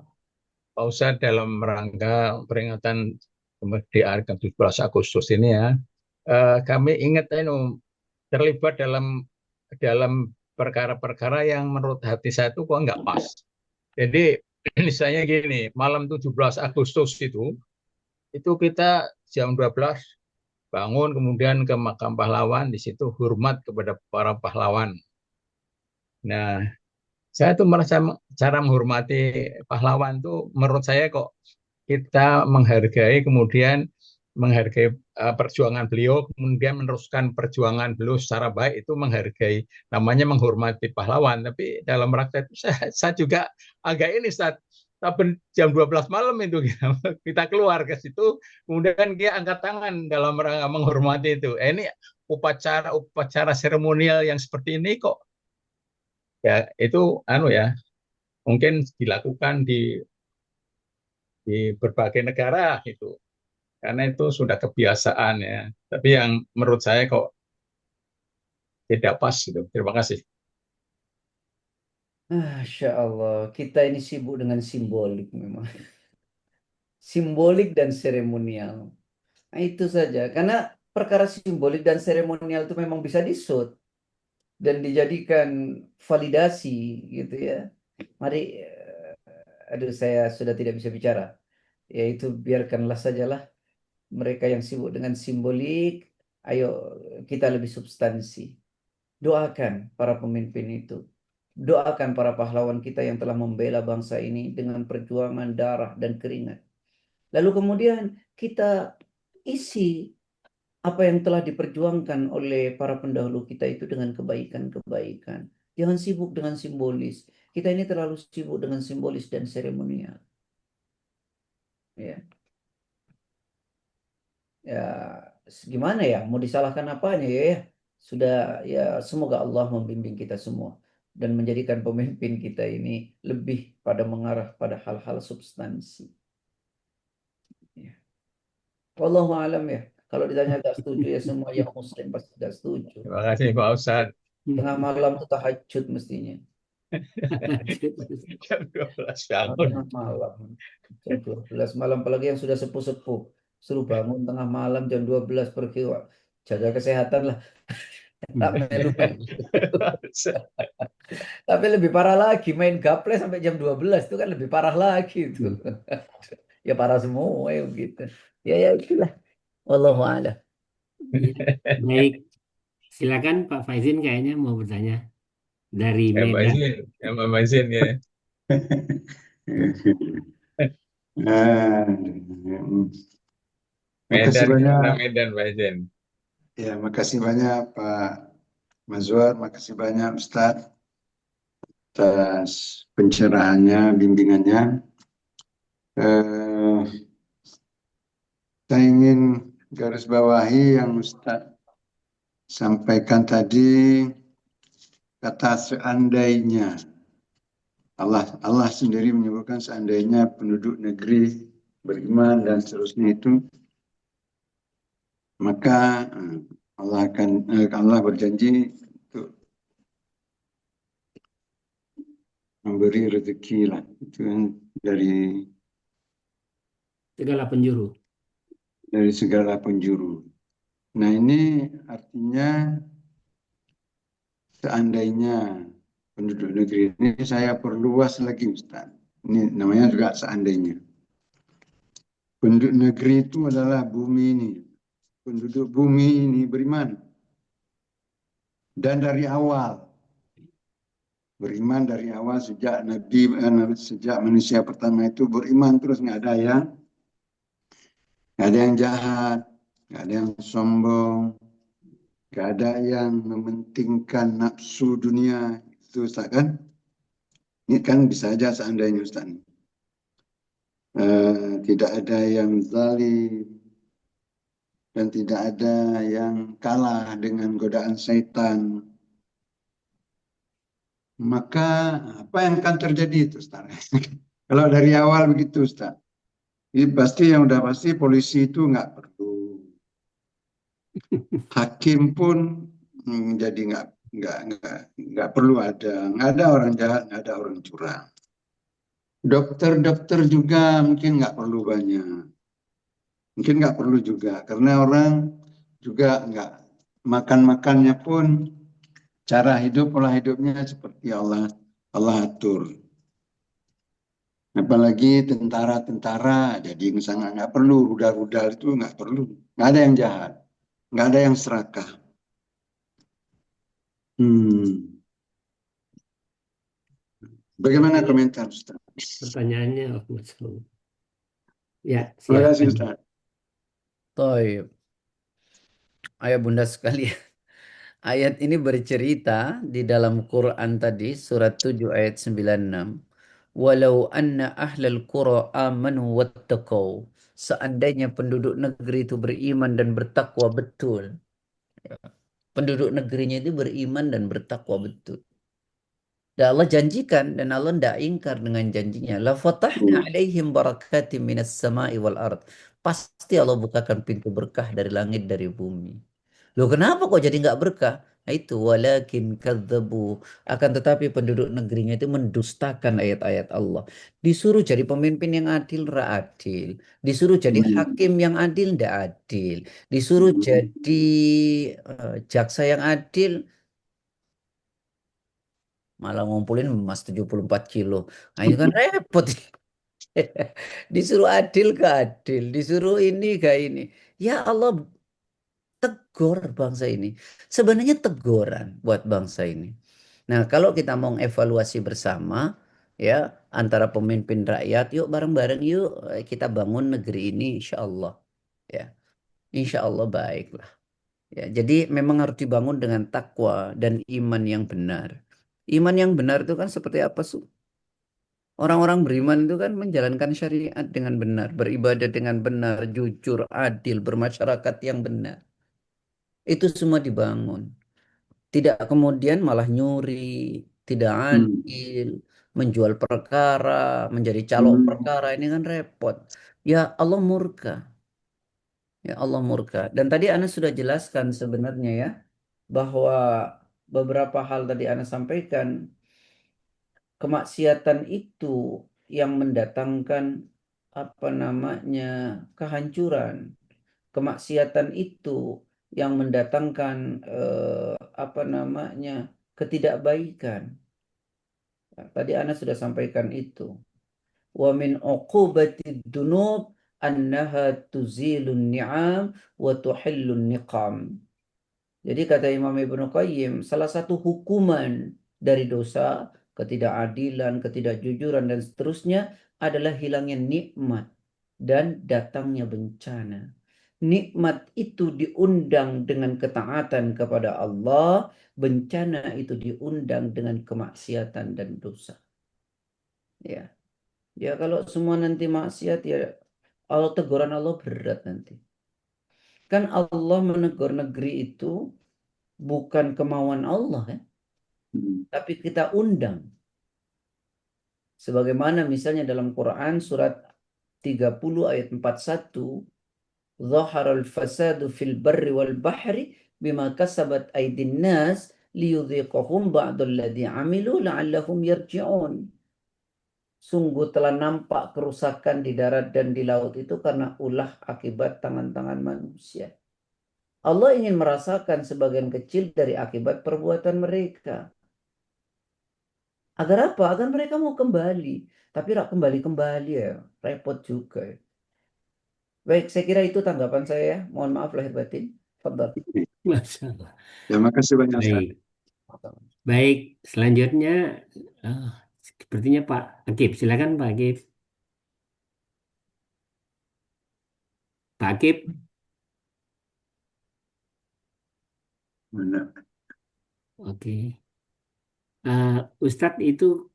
Pak Ustadz dalam rangka peringatan kemerdekaan ke 17 Agustus ini ya, kami ingat ini terlibat dalam dalam perkara-perkara yang menurut hati saya itu kok nggak pas. Jadi misalnya gini, malam 17 Agustus itu kita jam 12 bangun kemudian ke makam pahlawan, di situ hormat kepada para pahlawan. Nah, saya tuh merasa cara menghormati pahlawan tuh menurut saya kok kita menghargai kemudian menghargai perjuangan beliau, kemudian meneruskan perjuangan beliau secara baik, itu menghargai, namanya menghormati pahlawan. Tapi dalam praktek itu saya juga agak ini saat jam 12 malam itu kita keluar ke situ, kemudian dia angkat tangan dalam rangka menghormati itu. Ini upacara seremonial yang seperti ini kok ya itu ya mungkin dilakukan di berbagai negara itu, karena itu sudah kebiasaan ya. Tapi yang menurut saya kok tidak pas gitu. Terima kasih. Masya Allah, kita ini sibuk dengan simbolik memang. Simbolik dan seremonial. Nah, itu saja. Karena perkara simbolik dan seremonial itu memang bisa disut dan dijadikan validasi gitu ya. Mari, aduh saya sudah tidak bisa bicara. Yaitu biarkanlah sajalah mereka yang sibuk dengan simbolik. Ayo kita lebih substansi. Doakan para pemimpin itu. Doakan para pahlawan kita yang telah membela bangsa ini dengan perjuangan darah dan keringat. Lalu kemudian kita isi apa yang telah diperjuangkan oleh para pendahulu kita itu dengan kebaikan-kebaikan. Jangan sibuk dengan simbolis. Kita ini terlalu sibuk dengan simbolis dan seremonial. Ya, ya gimana ya? Mau disalahkan apanya ya? Sudah ya, semoga Allah membimbing kita semua dan menjadikan pemimpin kita ini lebih pada mengarah pada hal-hal substansi. Ya. Wallahu alam ya. Kalau ditanya gak setuju ya semua yang muslim pasti gak setuju. Terima kasih Pak Ustadz. Tengah malam tuh tahajud mestinya. Jam 12 bangun. Tengah malam. Jam 12 malam. Apalagi yang sudah sepuh-sepuh. Suruh bangun tengah malam jam 12 pergi. Wah, jaga kesehatan lah. Tak melu-melu. Tapi lebih parah lagi. Main gaple sampai jam 12 itu kan lebih parah lagi itu. Ya parah semua ya begitu. Ya itulah. Wallahu a'lam. Ya, baik, silakan Pak Faizin kayaknya mau bertanya dari Ya Mbak Medan. Izin, ya Mbak Izin ya. Nah, makasih Medan, banyak. gimana Medan Mbak Izin? Ya, makasih banyak Pak Mazwar, makasih banyak Ustadz atas pencerahannya, bimbingannya. Saya ingin garis bawahi yang Ustadz sampaikan tadi, kata seandainya. Allah sendiri menyebutkan seandainya penduduk negeri beriman dan seterusnya itu, maka Allah berjanji untuk memberi rezeki lah, itu kan dari Segala penjuru. segala penjuru. Nah ini artinya seandainya penduduk negeri ini, saya perluas lagi Ustaz. Ini namanya juga seandainya. Penduduk negeri itu adalah bumi ini. Penduduk bumi ini beriman. Dan dari awal. Beriman dari awal sejak sejak manusia pertama itu beriman terus, nggak ada yang jahat, nggak ada yang sombong, nggak ada yang mementingkan nafsu dunia. Itu Ustaz kan? Ini kan bisa aja seandainya Ustaz. Tidak ada yang zalim dan tidak ada yang kalah dengan godaan syaitan. Maka apa yang akan terjadi itu Ustaz? Kalau dari awal begitu Ustaz. Ini pasti yang udah pasti polisi itu nggak perlu. Hakim pun jadi nggak perlu ada. Nggak ada orang jahat, nggak ada orang curang. Dokter juga mungkin nggak perlu banyak. Mungkin nggak perlu juga, karena orang juga nggak makannya pun cara hidup, pola hidupnya seperti Allah atur. Apalagi tentara, jadi misalnya nggak perlu rudal itu nggak perlu, nggak ada yang jahat, nggak ada yang serakah. Bagaimana komentar Ustaz? Pertanyaannya, ya, Terima kasih silakan. Ustaz. Toib. Ayah bunda sekalian. Ayat ini bercerita di dalam Quran tadi surat 7 ayat 96. Walau anna ahlal qura amanu wattaqau. Seandainya penduduk negeri itu beriman dan bertakwa betul. Penduduk negerinya itu beriman dan bertakwa betul. Dan Allah janjikan dan Allah tidak ingkar dengan janjinya. La fatahna alaihim barakatim minas sama'i wal ard. Pasti Allah bukakan pintu berkah dari langit dari bumi. Loh kenapa kok jadi nggak berkah? Nah itu walakin kadzabu. Akan tetapi penduduk negerinya itu mendustakan ayat-ayat Allah. Disuruh jadi pemimpin yang adil, nggak adil. Disuruh jadi hakim yang adil, nggak adil. Disuruh jadi jaksa yang adil, malah ngumpulin emas 74 kilo. Nah itu kan repot. Disuruh adil ke adil, disuruh ini ke ini. Ya Allah tegur bangsa ini. Sebenarnya teguran buat bangsa ini. Nah, kalau kita mau evaluasi bersama, ya, antara pemimpin rakyat, yuk bareng-bareng yuk kita bangun negeri ini, insya Allah. Ya, insya Allah baiklah. Ya, jadi memang harus dibangun dengan takwa dan iman yang benar. Iman yang benar itu kan seperti apa, Su? Orang-orang beriman itu kan menjalankan syariat dengan benar, beribadah dengan benar, jujur, adil, bermasyarakat yang benar. Itu semua dibangun. Tidak kemudian malah nyuri, tidak adil, menjual perkara, menjadi calok perkara, ini kan repot. Ya Allah murka, ya Allah murka. Dan tadi Ana sudah jelaskan sebenarnya ya, bahwa beberapa hal tadi Ana sampaikan, kemaksiatan itu yang mendatangkan apa namanya kehancuran. Kemaksiatan itu yang mendatangkan apa namanya ketidakbaikan. Nah, tadi Ana sudah sampaikan itu. Wa min uqubatid dunub annaha tuzilun ni'am wa tuhillun niqam. Jadi kata Imam Ibnu Qayyim, salah satu hukuman dari dosa, ketidakadilan, ketidakjujuran dan seterusnya adalah hilangnya nikmat dan datangnya bencana. Nikmat itu diundang dengan ketaatan kepada Allah, bencana itu diundang dengan kemaksiatan dan dosa. Ya, ya kalau semua nanti maksiat ya Allah teguran Allah berat nanti. Kan Allah menegur negeri itu bukan kemauan Allah kan, tapi kita undang. Sebagaimana misalnya dalam Quran surat 30 ayat 41, Zaharal fasadu fil barri wal bahri bima kasabat aydin nas liyudhiqahum ba'dalladhi amilu la'allahum yarji'un. Sungguh telah nampak kerusakan di darat dan di laut itu karena ulah akibat tangan-tangan manusia. Allah ingin merasakan sebagian kecil dari akibat perbuatan mereka. Agar apa? Agar mereka mau kembali. Tapi rak kembali-kembali ya, repot juga ya. Baik, saya kira itu tanggapan saya ya. Mohon maaf lahir batin. Fadal. Masya Allah. Ya, makasih banyak Ustaz. Baik, baik. Selanjutnya, ah, sepertinya Pak Akib. Silakan Pak Akib. Pak Akib. Mana? Oke. Ustadz itu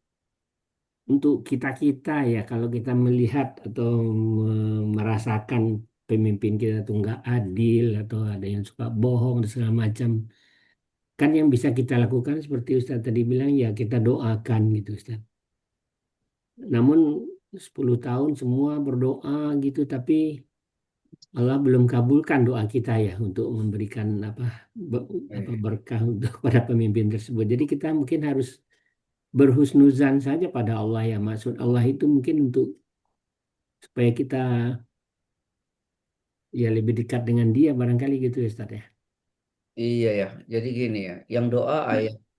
untuk kita-kita ya, kalau kita melihat atau merasakan pemimpin kita itu nggak adil atau ada yang suka bohong dan segala macam, kan yang bisa kita lakukan seperti Ustadz tadi bilang ya kita doakan gitu Ustadz. Namun 10 tahun semua berdoa gitu, tapi Allah belum kabulkan doa kita ya untuk memberikan apa berkah untuk para pemimpin tersebut. Jadi kita mungkin harus berhusnuzan saja pada Allah ya. Maksud Allah itu mungkin untuk supaya kita ya lebih dekat dengan Dia barangkali gitu ya Ustaz ya. Iya ya, jadi gini ya, yang doa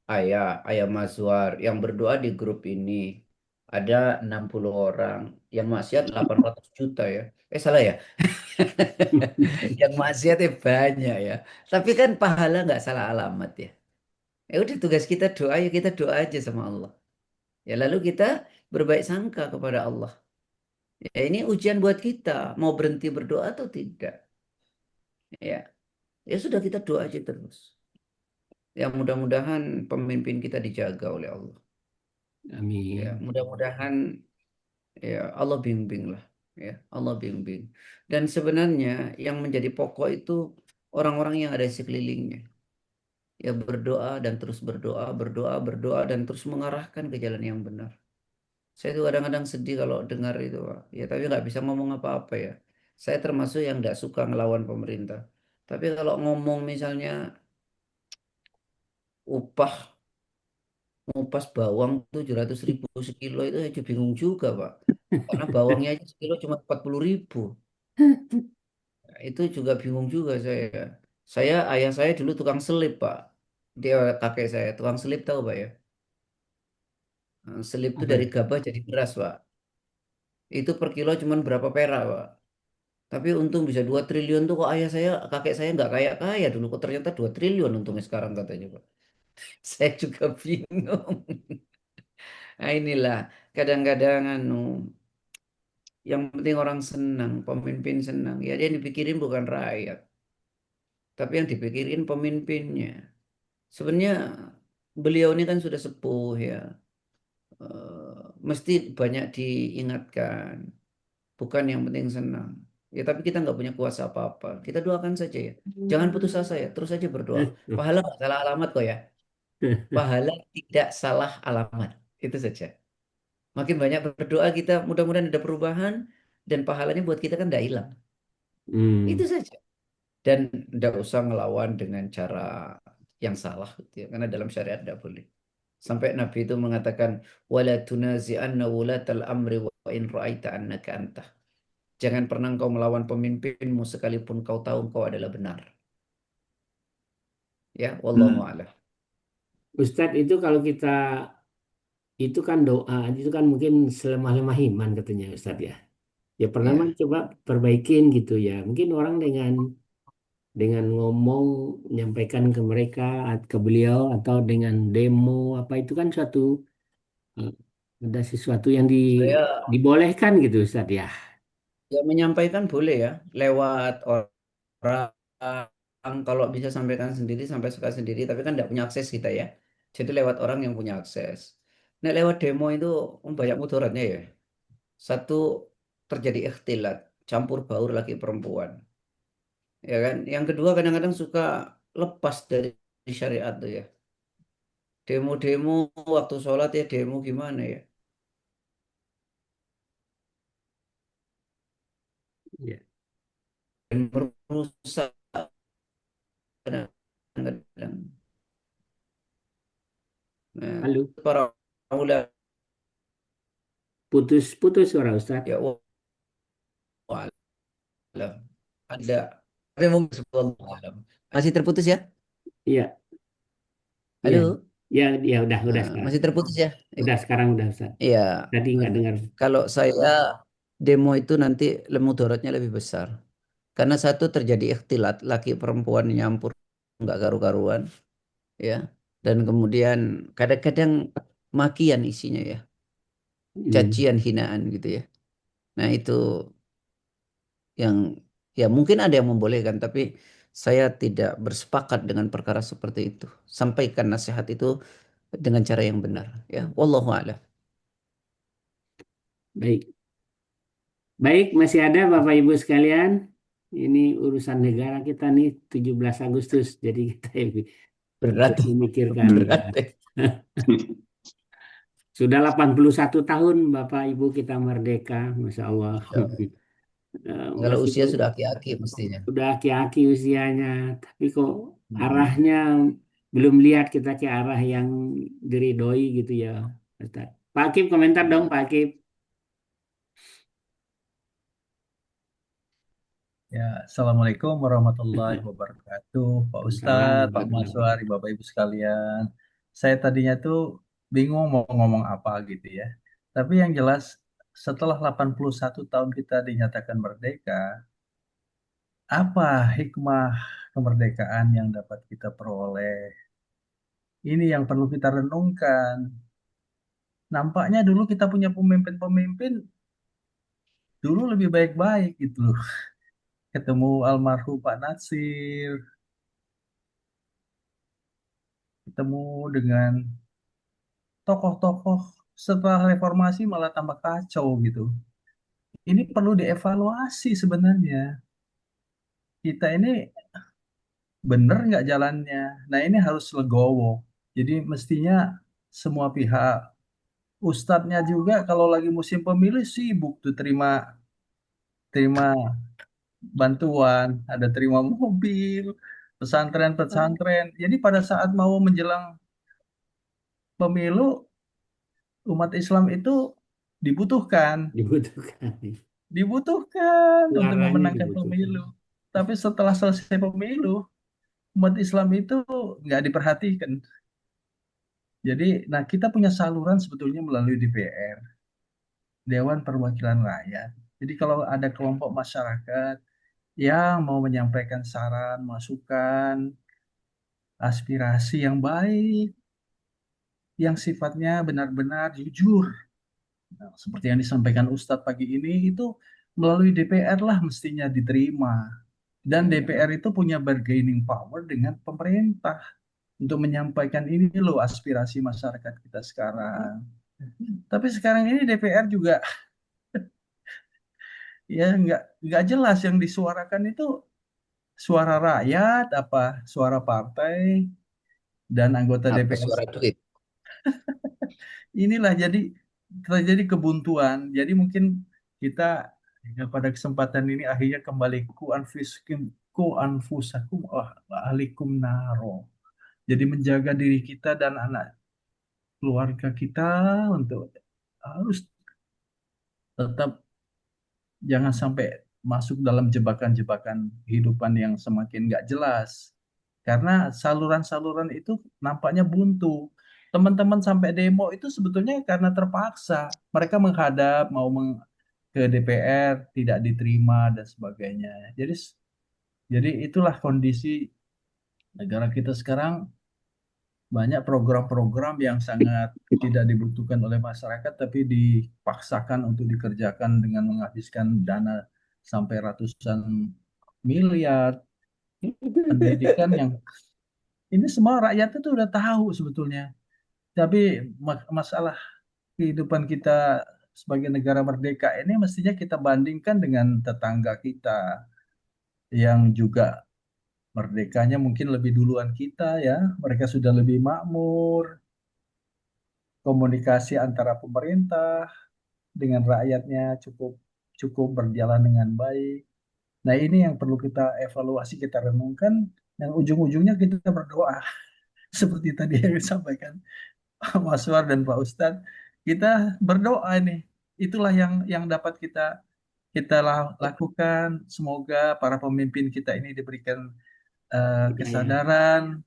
ayah Mazwar, yang berdoa di grup ini ada 60 orang, yang maksiat 800 juta ya. Salah ya? Yang maksiatnya banyak ya. Tapi kan pahala nggak salah alamat ya. Ya udah tugas kita doa, ya kita doa aja sama Allah. Ya lalu kita berbaik sangka kepada Allah. Ya ini ujian buat kita, mau berhenti berdoa atau tidak. Ya, ya sudah kita doa aja terus. Ya mudah-mudahan pemimpin kita dijaga oleh Allah. Ya, Amin. mudah-mudahan ya Allah bimbing lah. Ya, Allah bimbing. Dan sebenarnya yang menjadi pokok itu orang-orang yang ada di sekelilingnya. Ya berdoa dan terus berdoa, berdoa, berdoa dan terus mengarahkan ke jalan yang benar. Saya tuh kadang-kadang sedih kalau dengar itu, Pak. Ya tapi nggak bisa ngomong apa-apa ya. Saya termasuk yang nggak suka ngelawan pemerintah. Tapi kalau ngomong misalnya upah ngupas bawang 700.000 sekilo itu aja bingung juga, Pak. Karena bawangnya aja sekilo cuma 40.000. Nah, itu juga bingung juga saya. Ayah saya dulu tukang selip, Pak. Dia kakek saya, tukang selip tahu, Pak ya. Nah, selip itu Apa dari itu? gabah jadi beras, Pak. Itu per kilo cuma berapa perak, Pak. Tapi untung bisa 2 triliun tuh kok ayah saya, kakek saya nggak kaya-kaya dulu. Kok ternyata 2 triliun untungnya sekarang katanya, Pak. Saya juga bingung. Nah inilah kadang-kadang yang penting orang senang, pemimpin senang. Ya dia yang dipikirin bukan rakyat, tapi yang dipikirin pemimpinnya. Sebenarnya beliau ini kan sudah sepuh ya. Mesti banyak diingatkan. Bukan yang penting senang. Ya tapi kita nggak punya kuasa apa-apa. Kita doakan saja ya. Jangan putus asa ya. Terus saja berdoa. Pahala nggak salah alamat kok ya. Pahala tidak salah alamat. Itu saja. Makin banyak berdoa kita mudah-mudahan ada perubahan dan pahalanya buat kita kan tidak hilang. Itu Hmm. saja. Dan tidak usah ngelawan dengan cara yang salah gitu ya. Karena dalam syariat tidak boleh. Sampai Nabi itu mengatakan wala tunazi'anna wulatal amri wa in ra'aita annaka antah. Jangan pernah kau melawan pemimpinmu sekalipun kau tahu kau adalah benar. Ya, wallahu a'lam. Ustadz itu kalau kita itu kan doa, itu kan mungkin selemah-lemah iman katanya Ustadz ya. Ya pertama Ya. coba perbaikin gitu ya. Mungkin orang dengan ngomong menyampaikan ke mereka ke beliau atau dengan demo apa itu kan suatu eh, ada sesuatu yang Saya dibolehkan gitu Ustadz ya. ya menyampaikan boleh ya lewat orang kalau bisa sampaikan sendiri sampai suka sendiri tapi kan tidak punya akses kita ya. Jadi lewat orang yang punya akses. Nah, lewat demo itu banyak mudaratnya ya. Satu terjadi ikhtilat, campur baur laki perempuan. Ya kan? Yang kedua kadang-kadang suka lepas dari syariat tuh ya. Demo-demo waktu sholat ya demo gimana ya? Ya. Dan merusak kadang-kadang. Nah, Lalu para ulama putus-putus suara Ustadz. ya alam. Ada tapi mungkin wallahu alam. Masih terputus ya? Iya, iya, Halo? ya, ya udah sekarang. Masih terputus ya? Udah sekarang udah Ustadz. Iya. Tadi nggak dengar. Kalau saya demo itu nanti mudaratnya lebih besar. Karena satu terjadi ikhtilat, laki perempuan nyampur nggak karu-karuan, ya. Dan kemudian kadang-kadang makian isinya ya, Hmm, cacian hinaan gitu ya. Nah itu yang ya mungkin ada yang membolehkan, tapi saya tidak bersepakat dengan perkara seperti itu. Sampaikan nasihat itu dengan cara yang benar, ya. Wallahu a'lam. baik. Baik, masih ada Bapak Ibu sekalian. Ini urusan negara kita nih 17 Agustus. Jadi kita ikut Berat, memikirkan ya. berat. Sudah 81 tahun Bapak Ibu kita merdeka, Masya Allah. Masya Allah. Kalau Masih usia sudah aki-aki mestinya. udah aki-aki usianya, tapi kok Hmm. arahnya belum lihat kita ke arah yang diridhoi gitu ya. Ustaz. Pak Akip komentar dong Pak Akip. Ya, Assalamualaikum warahmatullahi wabarakatuh, Pak Waalaikumsalam Ustadz, Pak warahmatullahi Maswari, Bapak Ibu sekalian. Saya tadinya tuh bingung mau ngomong apa gitu ya. Tapi yang jelas setelah 81 tahun kita dinyatakan merdeka, apa hikmah kemerdekaan yang dapat kita peroleh? Ini yang perlu kita renungkan. Nampaknya dulu kita punya pemimpin-pemimpin dulu lebih baik-baik gitu loh. ketemu almarhum Pak Natsir, ketemu dengan tokoh-tokoh setelah reformasi malah tambah kacau gitu. Ini perlu dievaluasi sebenarnya. Kita ini bener nggak jalannya? Nah ini harus legowo. Jadi mestinya semua pihak, ustadznya juga kalau lagi musim pemilu sibuk tuh terima terima bantuan, ada terima mobil, pesantren-pesantren. Jadi pada saat mau menjelang pemilu, umat Islam itu dibutuhkan, Dibutuhkan. dibutuhkan untuk Suaranya memenangkan dibutuhkan. pemilu. Tapi setelah selesai pemilu, umat Islam itu nggak diperhatikan. Jadi, nah kita punya saluran sebetulnya melalui DPR, Dewan Perwakilan Rakyat. Jadi kalau ada kelompok masyarakat yang mau menyampaikan saran, masukan, aspirasi yang baik, yang sifatnya benar-benar jujur, nah, seperti yang disampaikan Ustadz pagi ini, itu melalui DPR lah mestinya diterima. Dan DPR itu punya bargaining power dengan pemerintah untuk menyampaikan ini loh aspirasi masyarakat kita sekarang. Tapi sekarang ini DPR juga ya nggak jelas yang disuarakan itu suara rakyat apa suara partai dan anggota Apa DPR. suara tweet? Inilah jadi terjadi kebuntuan. Jadi mungkin kita ya, pada kesempatan ini akhirnya kembali ku anfusakum ahlikum naro. Jadi menjaga diri kita dan anak keluarga kita untuk harus tetap jangan sampai masuk dalam jebakan-jebakan kehidupan yang semakin nggak jelas. Karena saluran-saluran itu nampaknya buntu. Teman-teman sampai demo itu sebetulnya karena terpaksa. Mereka menghadap, ke DPR, tidak diterima, dan sebagainya. Jadi itulah kondisi negara kita sekarang. Banyak program-program yang sangat tidak dibutuhkan oleh masyarakat, tapi dipaksakan untuk dikerjakan dengan menghabiskan dana sampai ratusan miliar. Pendidikan yang ini semua rakyat itu udah tahu sebetulnya. Tapi masalah kehidupan kita sebagai negara merdeka ini mestinya kita bandingkan dengan tetangga kita yang juga merdekanya mungkin lebih duluan kita ya. Mereka sudah lebih makmur, komunikasi antara pemerintah dengan rakyatnya cukup cukup berjalan dengan baik. Nah, ini yang perlu kita evaluasi, kita renungkan, dan ujung-ujungnya kita berdoa. Seperti tadi yang disampaikan Pak Maswar dan Pak Ustadz, kita berdoa nih. Itulah yang dapat kita lakukan. Semoga para pemimpin kita ini diberikan Hidayah. kesadaran,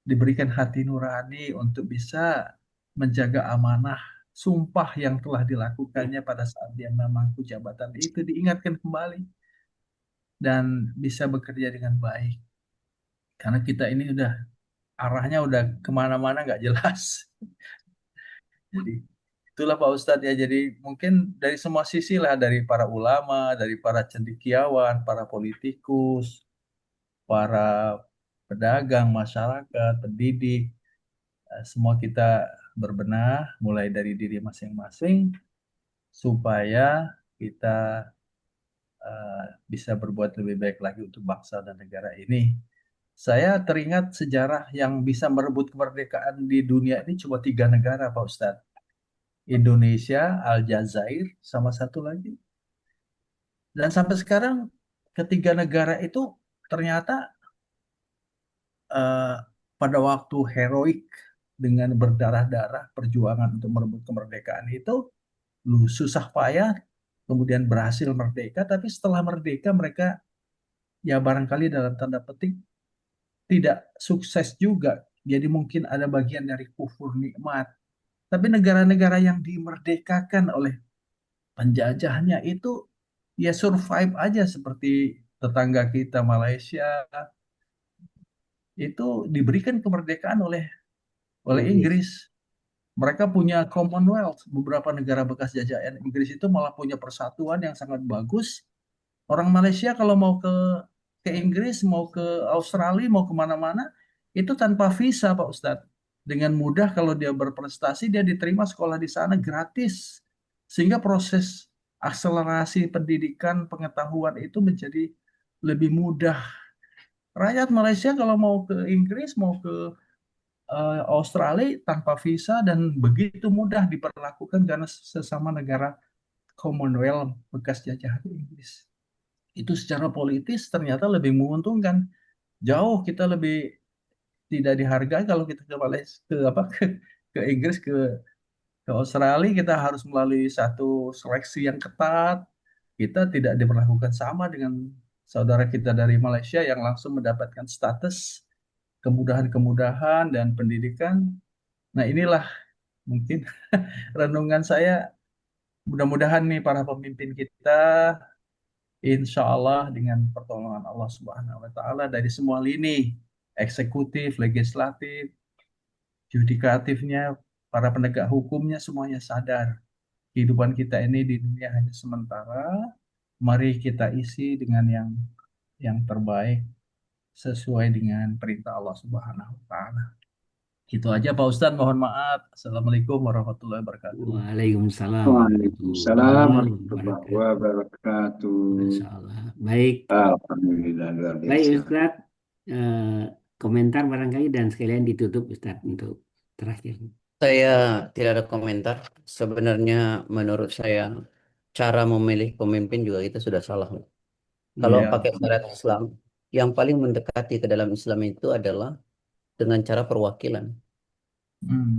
diberikan hati nurani untuk bisa menjaga amanah sumpah yang telah dilakukannya pada saat dia memangku jabatan itu diingatkan kembali dan bisa bekerja dengan baik. Karena kita ini arahnya udah kemana-mana nggak jelas. Jadi itulah Pak Ustadz ya. Jadi mungkin dari semua sisi lah, dari para ulama, dari para cendekiawan, para politikus, para pedagang, masyarakat, pendidik, semua kita berbenah mulai dari diri masing-masing supaya kita bisa berbuat lebih baik lagi untuk bangsa dan negara ini. Saya teringat sejarah yang bisa merebut kemerdekaan di dunia ini cuma 3 negara, Pak Ustadz. Indonesia, Aljazair, sama satu lagi. Dan sampai sekarang ketiga negara itu ternyata eh, pada waktu heroik dengan berdarah-darah perjuangan untuk merebut kemerdekaan itu susah payah, kemudian berhasil merdeka, tapi setelah merdeka mereka ya barangkali dalam tanda petik tidak sukses juga. Jadi mungkin ada bagian dari kufur nikmat. Tapi negara-negara yang dimerdekakan oleh penjajahnya itu ya survive aja seperti tetangga kita Malaysia itu diberikan kemerdekaan oleh oleh Inggris. Inggris. Mereka punya Commonwealth, beberapa negara bekas jajahan Inggris itu malah punya persatuan yang sangat bagus Orang Malaysia kalau mau ke Inggris, mau ke Australia, mau kemana-mana, itu tanpa visa Pak Ustadz. Dengan mudah kalau dia berprestasi, dia diterima sekolah di sana gratis. Sehingga proses akselerasi pendidikan, pengetahuan itu menjadi lebih mudah. Rakyat Malaysia kalau mau ke Inggris, mau ke Australia tanpa visa dan begitu mudah diperlakukan karena sesama negara Commonwealth bekas jajahan Inggris. Itu secara politis ternyata lebih menguntungkan. Jauh kita lebih tidak dihargai kalau kita ke Malaysia, ke Inggris, ke Australia kita harus melalui satu seleksi yang ketat. Kita tidak diperlakukan sama dengan saudara kita dari Malaysia yang langsung mendapatkan status kemudahan-kemudahan dan pendidikan. Nah, inilah mungkin renungan saya. Mudah-mudahan nih para pemimpin kita, insya Allah dengan pertolongan Allah Subhanahu Wa Taala dari semua lini, eksekutif, legislatif, yudikatifnya, para penegak hukumnya semuanya sadar kehidupan kita ini di dunia hanya sementara. Mari kita isi dengan yang terbaik sesuai dengan perintah Allah Subhanahu Wa Taala. Gitu aja Pak Ustadz, mohon maaf. Assalamualaikum warahmatullahi wabarakatuh. Waalaikumsalam Waalaikumsalam warahmatullahi warahmatullahi wabarakatuh. wabarakatuh. Masya Allah. Baik, Alhamdulillah luar baik biasa. Ustadz. Komentar barangkali dan sekalian ditutup Ustadz untuk terakhir. Saya tidak ada komentar. Sebenarnya menurut saya cara memilih pemimpin juga kita sudah salah. Kalau Iya. pakai syariat Islam, yang paling mendekati ke dalam Islam itu adalah dengan cara perwakilan.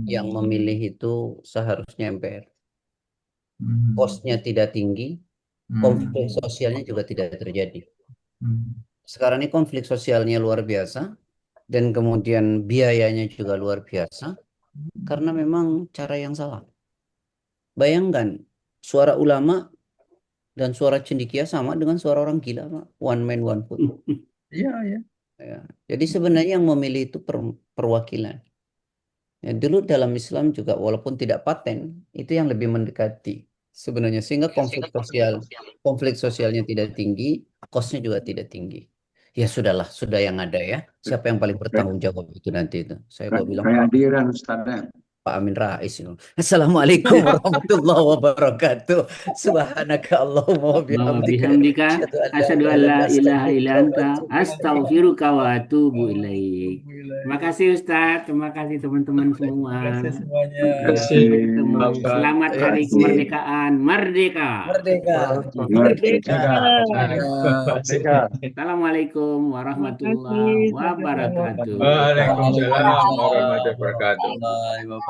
Yang memilih itu seharusnya MPR. Kosnya tidak tinggi, konflik sosialnya juga tidak terjadi. Sekarang ini konflik sosialnya luar biasa, dan kemudian biayanya juga luar biasa, karena memang cara yang salah. Bayangkan, suara ulama dan suara cendekia sama dengan suara orang gila, Pak. One man, one vote. Iya, iya. Ya. Jadi sebenarnya yang memilih itu perwakilan. Ya, dulu dalam Islam juga walaupun tidak paten, itu yang lebih mendekati sebenarnya, sehingga konflik sosialnya tidak tinggi, kosnya juga tidak tinggi. Ya sudahlah, sudah yang ada ya. Siapa yang paling bertanggung jawab itu nanti itu? Saya kok bilang Kayak hadiran Ustaz. Pak Amin Rais itu. Assalamualaikum warahmatullahi wabarakatuh. Subhanaka Allahumma wa bihamdika asyhadu an la ilaha illa anta astaghfiruka wa atubu ilaik. Terima kasih Ustaz, terima kasih teman-teman semua. Terima kasih semuanya. Terima kasih, Sampai ketemu. Bapak. Selamat Hari Kemerdekaan. Merdeka. Merdeka. Merdeka. Merdeka. Assalamualaikum warahmatullahi wabarakatuh. Waalaikumsalam warahmatullahi wabarakatuh. Warahmatullahi wabarakatuh.